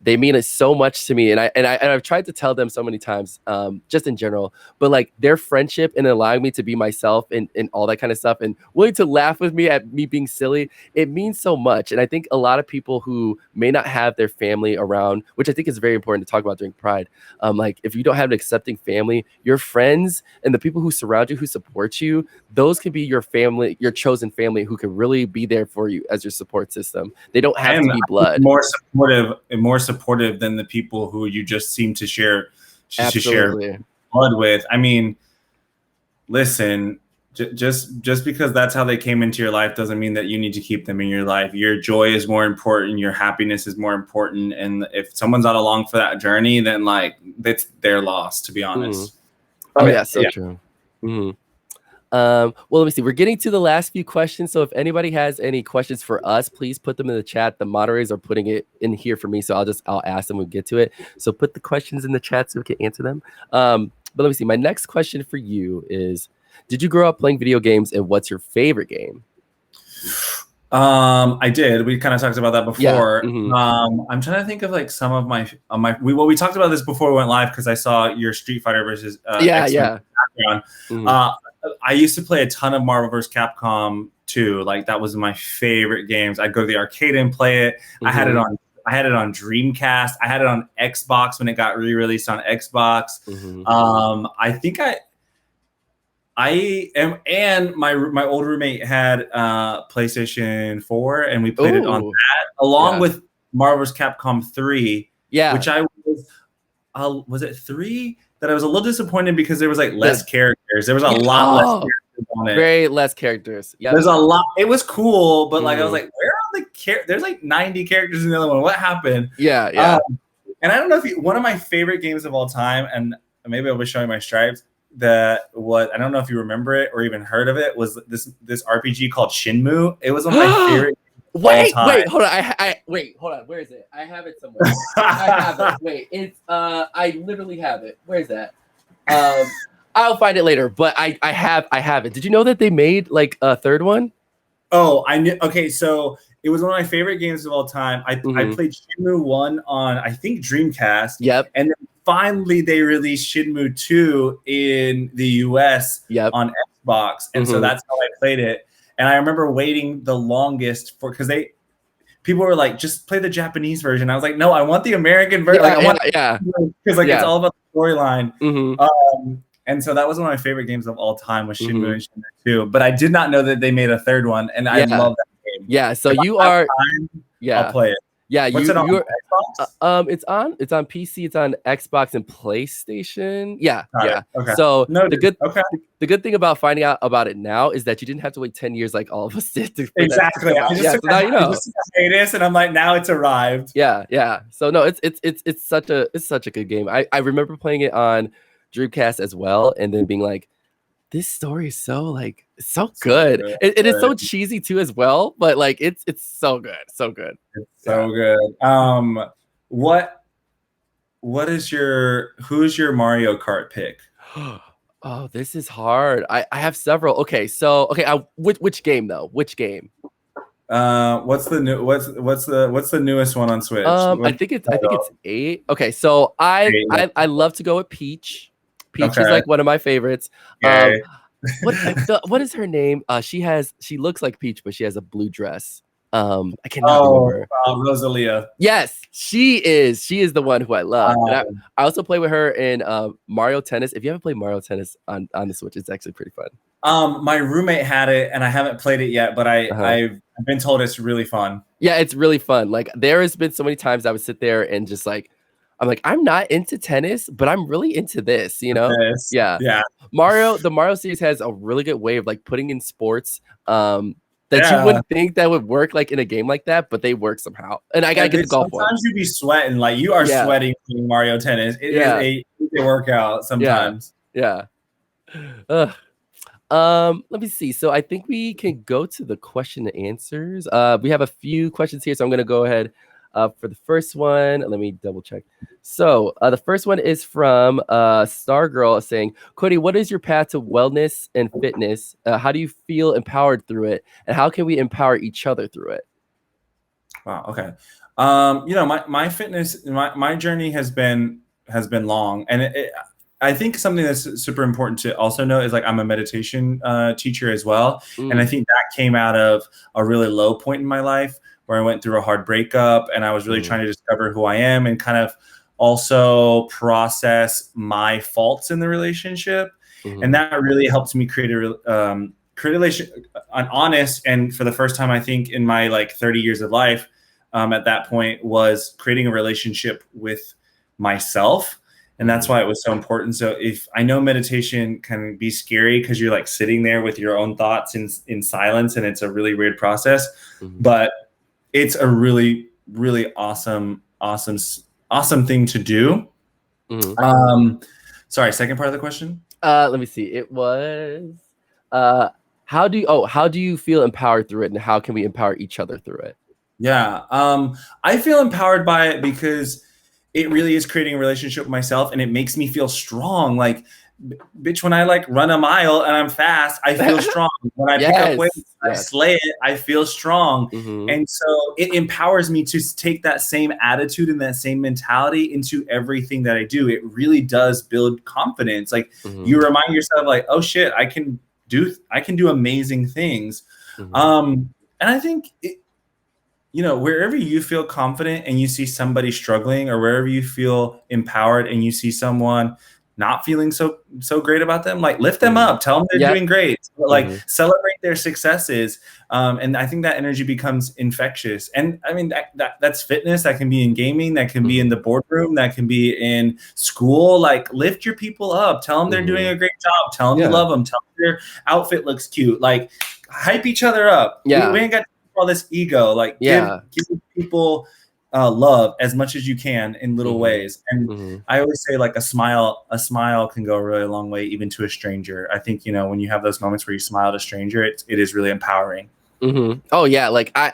they mean it so much to me. And I've tried to tell them so many times, just in general, but like their friendship and allowing me to be myself and all that kind of stuff, and willing to laugh with me at me being silly, it means so much. And I think a lot of people who may not have their family around, which I think is very important to talk about during Pride, like if you don't have an accepting family, your friends and the people who surround you, who support you, those can be your family, your chosen family, who can really be there for you as your support system. They don't have to be blood. More supportive than the people who you just seem to share blood with. I mean, listen, just because that's how they came into your life doesn't mean that you need to keep them in your life. Your joy is more important. Your happiness is more important. And if someone's not along for that journey, then like it's their loss, to be honest. True. Well, let me see. We're getting to the last few questions. So if anybody has any questions for us, please put them in the chat. The moderators are putting it in here for me, so I'll ask them when we get to it. So put the questions in the chat so we can answer them. But let me see. My next question for you is, did you grow up playing video games, and what's your favorite game? I did. We kind of talked about that before. I'm trying to think of like some of my we talked about this before we went live, because I saw your Street Fighter versus X-Men background. I used to play a ton of Marvel vs. Capcom 2. Like that was my favorite games. I'd go to the arcade and play it. I had it on Dreamcast. I had it on Xbox when it got re-released on Xbox. I think I am, and my old roommate had PlayStation 4, and we played it on that along with Marvel vs. Capcom 3. Which I was it 3 that I was a little disappointed because there was like less characters. There was a lot less characters on it. Very less characters. Yeah, there's a lot. It was cool, but like I was like, where are the characters? There's like 90 characters in the other one. What happened? Yeah. And I don't know if one of my favorite games of all time, and maybe I'll be showing my stripes. I don't know if you remember it or even heard of it, was this RPG called Shenmue. It was one of my favorite. Wait, hold on. Where is it? I have it somewhere. I have it. Wait, it's I literally have it. Where is that? I'll find it later. But I have it. Did you know that they made like a third one? Oh, I knew. Okay, so it was one of my favorite games of all time. I played Shenmue 1 on, I think, Dreamcast. Yep. And then finally they released Shenmue 2 in the US on Xbox. And so that's how I played it. And I remember waiting the longest because people were like, just play the Japanese version. I was like, no, I want the American version. Because it's all about the storyline. And so that was one of my favorite games of all time was Shenmue and Shenmue 2. But I did not know that they made a third one, and I love that game. Yeah, so if you are I'll play it. Yeah, What's it on Xbox? It's on PC, it's on Xbox and PlayStation. Yeah. Okay. So the good thing about finding out about it now is that you didn't have to wait 10 years like all of us did. Exactly. I just now you know. And I'm like, now it's arrived. Yeah. So no, it's such a good game. I remember playing it on Dreamcast as well, and then being like, this story is so good. It is so cheesy too as well, but like it's so good. It's so good. Who's your Mario Kart pick? Oh, this is hard. I have several. Okay, which game though? Which game? What's the newest one on Switch? I think it's 8. Okay, so I love to go with Peach. Peach is like one of my favorites. What is her name? She looks like Peach, but she has a blue dress. I cannot remember. Rosalia. Yes, she is the one who I love. And I also play with her in Mario Tennis. If you haven't played Mario Tennis on the Switch, it's actually pretty fun. My roommate had it and I haven't played it yet, but I've been told it's really fun. Yeah, it's really fun. Like there has been so many times I would sit there and just like, I'm not into tennis, but I'm really into this, you know? Yeah. The Mario series has a really good way of like putting in sports that you wouldn't think that would work like in a game like that, but they work somehow. And I gotta get the golf one. Sometimes you be sweating, like you are sweating playing Mario Tennis. It is a workout sometimes. Yeah. Let me see. So I think we can go to the question and answers. We have a few questions here, so I'm gonna go ahead. For the first one, let me double check. So the first one is from Stargirl saying, Cody, what is your path to wellness and fitness? How do you feel empowered through it? And how can we empower each other through it? Wow. Okay. My fitness, my journey has been long. And I think something that's super important to also know is like I'm a meditation teacher as well. And I think that came out of a really low point in my life where I went through a hard breakup and I was really trying to discover who I am and kind of also process my faults in the relationship. And that really helped me create an honest, and for the first time, I think in my like 30 years of life, at that point was creating a relationship with myself. And that's why it was so important. So if I know meditation can be scary because you're like sitting there with your own thoughts in silence and it's a really weird process, but it's a really, really awesome thing to do. Sorry, second part of the question? Let me see. It was how do you feel empowered through it, and how can we empower each other through it? Yeah. I feel empowered by it because it really is creating a relationship with myself and it makes me feel strong. Like, bitch, when I like run a mile and I'm fast, I feel strong. When I pick up weights, I slay it, I feel strong. And so it empowers me to take that same attitude and that same mentality into everything that I do. It really does build confidence. Like you remind yourself like, oh shit, I can do amazing things. And I think wherever you feel confident and you see somebody struggling, or wherever you feel empowered and you see someone not feeling so great about them, like lift them up, tell them they're doing great, like celebrate their successes. And I think that energy becomes infectious. And I mean, that's fitness. That can be in gaming, that can be in the boardroom, that can be in school. Like lift your people up, tell them they're doing a great job, tell them you love them, tell them their outfit looks cute, like hype each other up. We ain't got all this ego, like give people love as much as you can in little ways. And I always say like a smile can go a really long way, even to a stranger. I think, when you have those moments where you smile at a stranger, it is really empowering. Oh yeah. Like I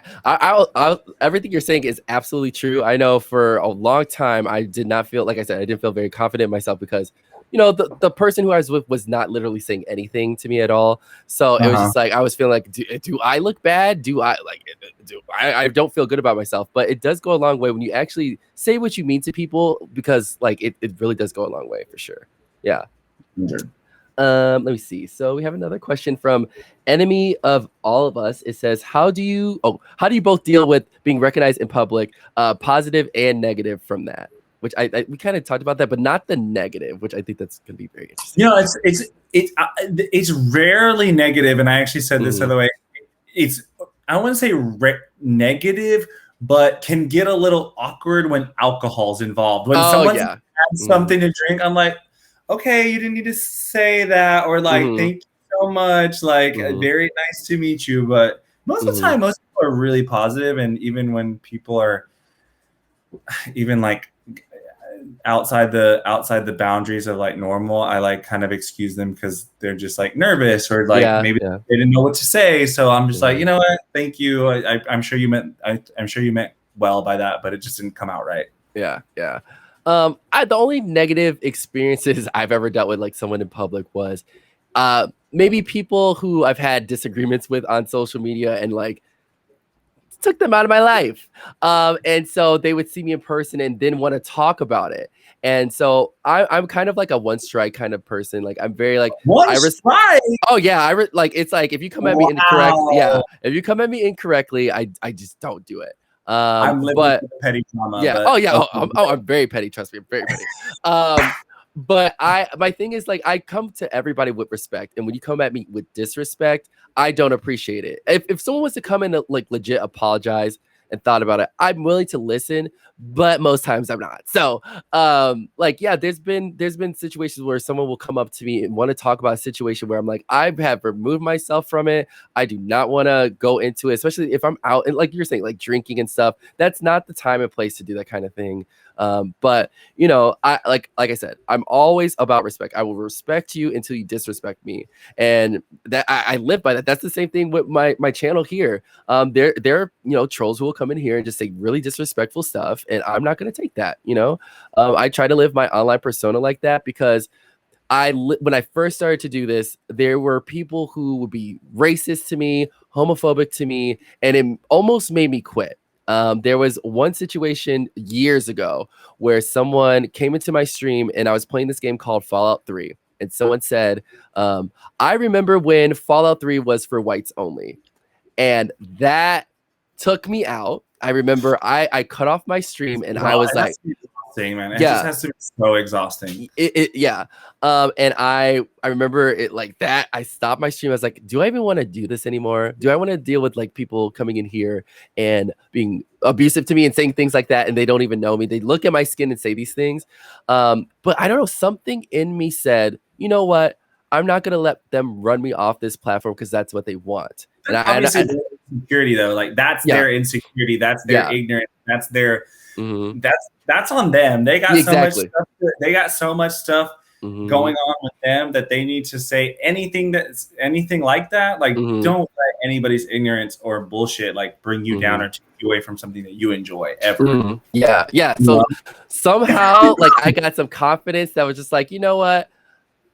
everything you're saying is absolutely true. I know for a long time, I did not feel, like I said, I didn't feel very confident in myself because, you know, the person who I was with was not literally saying anything to me at all. So it was just like I was feeling like, do I look bad? I don't feel good about myself. But it does go a long way when you actually say what you mean to people, because like it really does go a long way for sure. Yeah. Let me see. So we have another question from Enemy of All of Us. It says, how do you both deal with being recognized in public, positive and negative from that? Which we kind of talked about that, but not the negative, which I think that's going to be very interesting. You know, it's rarely negative, and I actually said this the other way. It's, I don't want to say negative, but can get a little awkward when alcohol's involved. When someone has something to drink, I'm like, okay, you didn't need to say that, or like, thank you so much, like, very nice to meet you. But most of the time, most people are really positive, and even when people are even like outside the boundaries of like normal, I like kind of excuse them because they're just like nervous, or like maybe they didn't know what to say. So I'm just like, you know what, thank you. I'm sure you meant well by that, but it just didn't come out right. Yeah. The only negative experiences I've ever dealt with like someone in public was maybe people who I've had disagreements with on social media and like took them out of my life. And so they would see me in person and then want to talk about it. And so I'm kind of like a one strike kind of person. Like I'm very like strike. Oh yeah, like it's like if you come at me incorrect, if you come at me incorrectly, I just don't do it. I'm living with petty trauma. Yeah. I'm very petty. Trust me, I'm very petty. But my thing is like I come to everybody with respect, and when you come at me with disrespect, I don't appreciate it. If someone was to come in and like legit apologize and thought about it, I'm willing to listen, but most times I'm not. So like there's been situations where someone will come up to me and want to talk about a situation where I'm like, I have removed myself from it. I do not want to go into it, especially if I'm out and like you're saying, like drinking and stuff. That's not the time and place to do that kind of thing. But you know, I like I said, I'm always about respect. I will respect you until you disrespect me, and that I live by that. That's the same thing with my channel here. There are trolls who will come in here and just say really disrespectful stuff, and I'm not going to take that. I try to live my online persona like that because when I first started to do this, there were people who would be racist to me, homophobic to me, and it almost made me quit. There was one situation years ago where someone came into my stream and I was playing this game called Fallout 3. And someone said, I remember when Fallout 3 was for whites only. And that took me out. I remember I cut off my stream and I was like, man. It just has to be so exhausting. And I remember it like that. I stopped my stream. I was like, do I even want to do this anymore? Do I want to deal with like people coming in here and being abusive to me and saying things like that, and they don't even know me? They look at my skin and say these things. But I don't know, something in me said, you know what? I'm not gonna let them run me off this platform because that's what they want. And obviously insecurity though, like that's their insecurity, that's their ignorance, that's their that's on them. They got so much stuff. They got so much stuff going on with them that they need to say anything like that. Like, don't let anybody's ignorance or bullshit like bring you down or take you away from something that you enjoy ever. Yeah. So somehow, like, I got some confidence that was just like, you know what?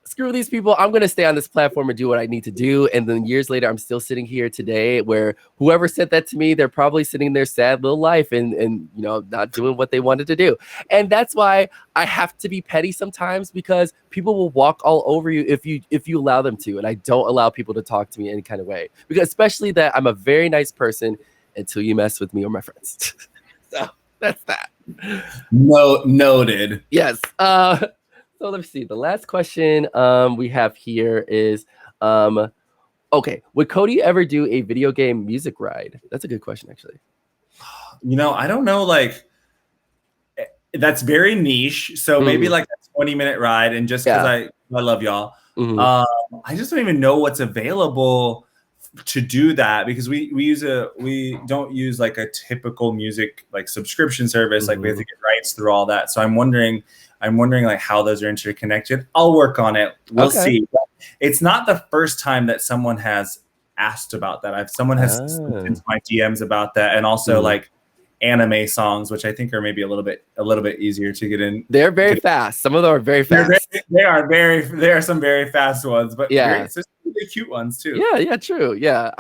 Screw these people. I'm going to stay on this platform and do what I need to do. And then years later, I'm still sitting here today where whoever said that to me, they're probably sitting their sad little life and not doing what they wanted to do. And that's why I have to be petty sometimes, because people will walk all over you if you allow them to. And I don't allow people to talk to me any kind of way, because especially that I'm a very nice person until you mess with me or my friends. So that's that. Noted. Yes. So let's see. The last question we have here is, okay, would Cody ever do a video game music ride? That's a good question, actually. I don't know. Like, that's very niche. So maybe like a 20-minute ride. And just because I love y'all, I just don't even know what's available to do that, because we don't use like a typical music like subscription service. Like we have to get rights through all that. So I'm wondering like how those are interconnected. I'll work on it. We'll see. But it's not the first time that someone has asked about that. Someone has slipped into my DMs about that, and also like anime songs, which I think are maybe a little bit easier to get in. They're very fast. Some of them are very fast. There are some very fast ones, but there's really cute ones too. Yeah, true. Yeah,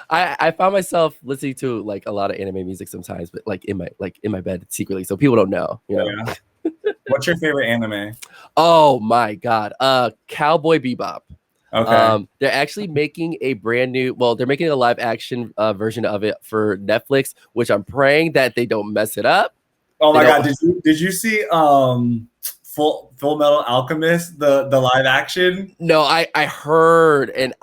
I found myself listening to like a lot of anime music sometimes, but like in my bed secretly, so people don't know. You know? Yeah. What's your favorite anime? Oh my god, Cowboy Bebop. Okay. They're actually making a brand new, they're making a live action version of it for Netflix, which I'm praying that they don't mess it up. Oh my god, did you see Full Metal Alchemist, the live action? No, I heard, and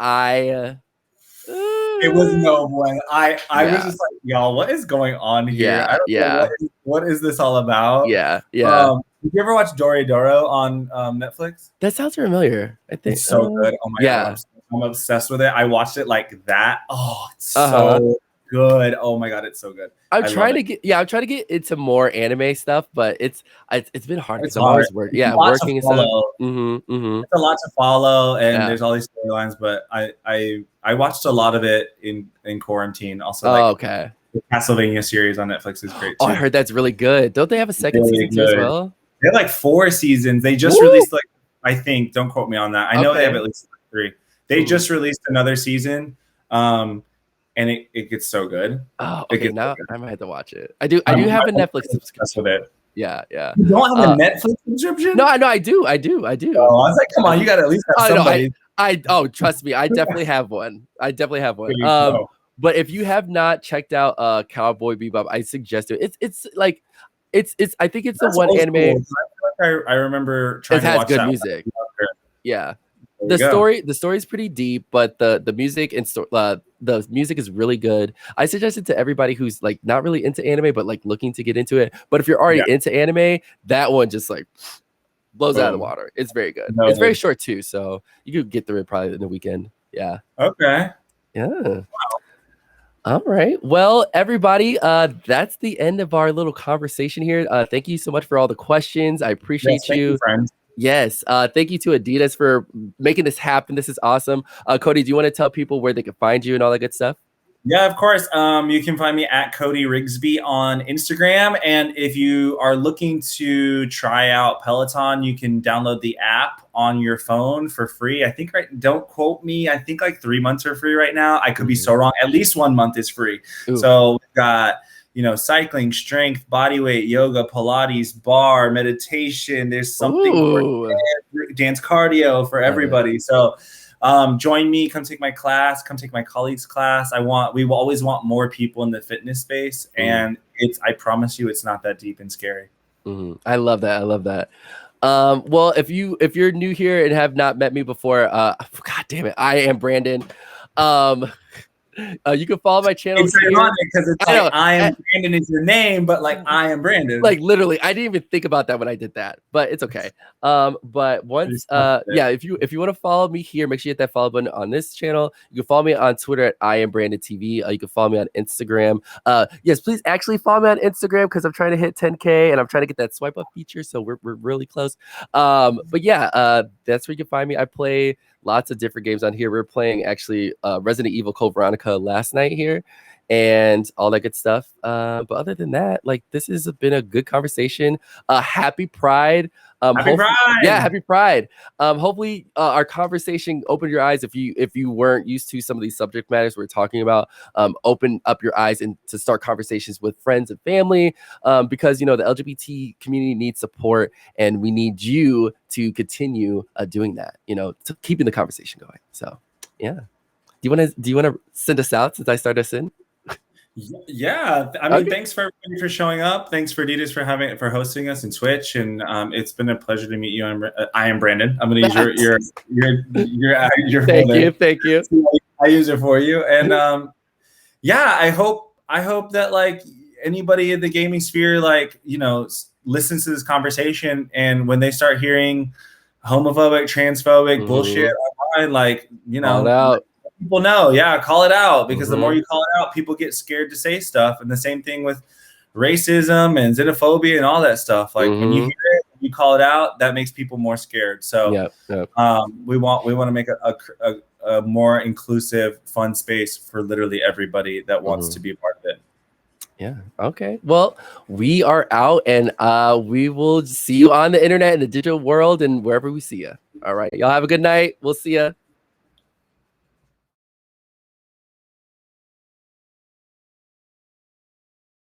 it was no one. I was just like, y'all, what is going on here? I don't know what is this all about? Yeah. Did you ever watch Dorodoro on Netflix? That sounds familiar. I think it's so good. Oh my god, I'm obsessed with it. I watched it like that. Oh, it's so good. Oh my god, it's so good. I'm trying to get into more anime stuff, but it's been hard because I'm always working. Yeah, working and stuff. It's a lot to follow, and there's all these storylines. But I watched a lot of it in quarantine. Also, okay. The Castlevania series on Netflix is great too. Oh, I heard that's really good. Don't they have a second season too as well? They have like 4 seasons. They just released I think. Don't quote me on that. I know they have at least 3. They just released another season. And it gets so good. Oh, okay. Now I might have to watch it. I do have a Netflix subscription. With it. Yeah. You don't have a Netflix subscription? No, I do. Oh, I was like, come on, you got to at least have somebody. Trust me, I definitely have one. But if you have not checked out Cowboy Bebop, I suggest it. It's I think it's the one anime. I remember trying to watch good that music. Yeah. The story is pretty deep, but the music and the music is really good. I suggest it to everybody who's like not really into anime, but like looking to get into it. But if you're already into anime, that one just like blows out of the water. It's very good. It's very short too, so you could get through it probably in the weekend. Yeah. Okay. Yeah. Wow. All right. Well, everybody, that's the end of our little conversation here. Thank you so much for all the questions. I appreciate you. Thank you, friends. Yes. Thank you to Adidas for making this happen. This is awesome. Cody, do you want to tell people where they can find you and all that good stuff? Yeah, of course. You can find me at Cody Rigsby on Instagram. And if you are looking to try out Peloton, you can download the app on your phone for free. I think, don't quote me, I think like 3 months are free right now. I could be so wrong. At least 1 month is free. Ooh. So we've got, cycling, strength, body weight, yoga, Pilates, bar, meditation. There's something for dance, cardio for everybody. So join me, come take my class, come take my colleagues' class. We will always want more people in the fitness space. And I promise you, it's not that deep and scary. I love that. Well, if you're new here and have not met me before, God damn it, I am Brandon. You can follow my channel. It's ironic because it's like I am Brandon is your name, but like I am Brandon. Like literally, I didn't even think about that when I did that, but it's okay. But once, if you want to follow me here, make sure you hit that follow button on this channel. You can follow me on Twitter at I am Brandon TV. You can follow me on Instagram. Yes, please actually follow me on Instagram because I'm trying to hit 10K and I'm trying to get that swipe up feature. So we're really close. But yeah, that's where you can find me. I play lots of different games on here. We're playing actually Resident Evil Code Veronica last night here and all that good stuff. But other than that, like this has been a good conversation. Happy Pride. Happy Pride. Yeah, happy Pride. Hopefully our conversation opened your eyes if you weren't used to some of these subject matters we're talking about. Open up your eyes and to start conversations with friends and family because the LGBT community needs support and we need you to continue doing that, to keeping the conversation going. So yeah. Do you want to send us out since I started us in? Yeah, I mean, thanks for everybody for showing up. Thanks for Adidas for hosting us in Twitch, and it's been a pleasure to meet you. I am Brandon. I'm going to use your Thank you. I use it for you, and I hope that like anybody in the gaming sphere, listens to this conversation, and when they start hearing homophobic, transphobic bullshit online, Call it out. People know, call it out because the more you call it out, people get scared to say stuff. And the same thing with racism and xenophobia and all that stuff. Like when you hear it, you call it out, that makes people more scared. So we want to make a more inclusive, fun space for literally everybody that wants to be a part of it. Yeah. Okay. Well, we are out, and we will see you on the internet in the digital world and wherever we see you. All right. Y'all have a good night. We'll see you.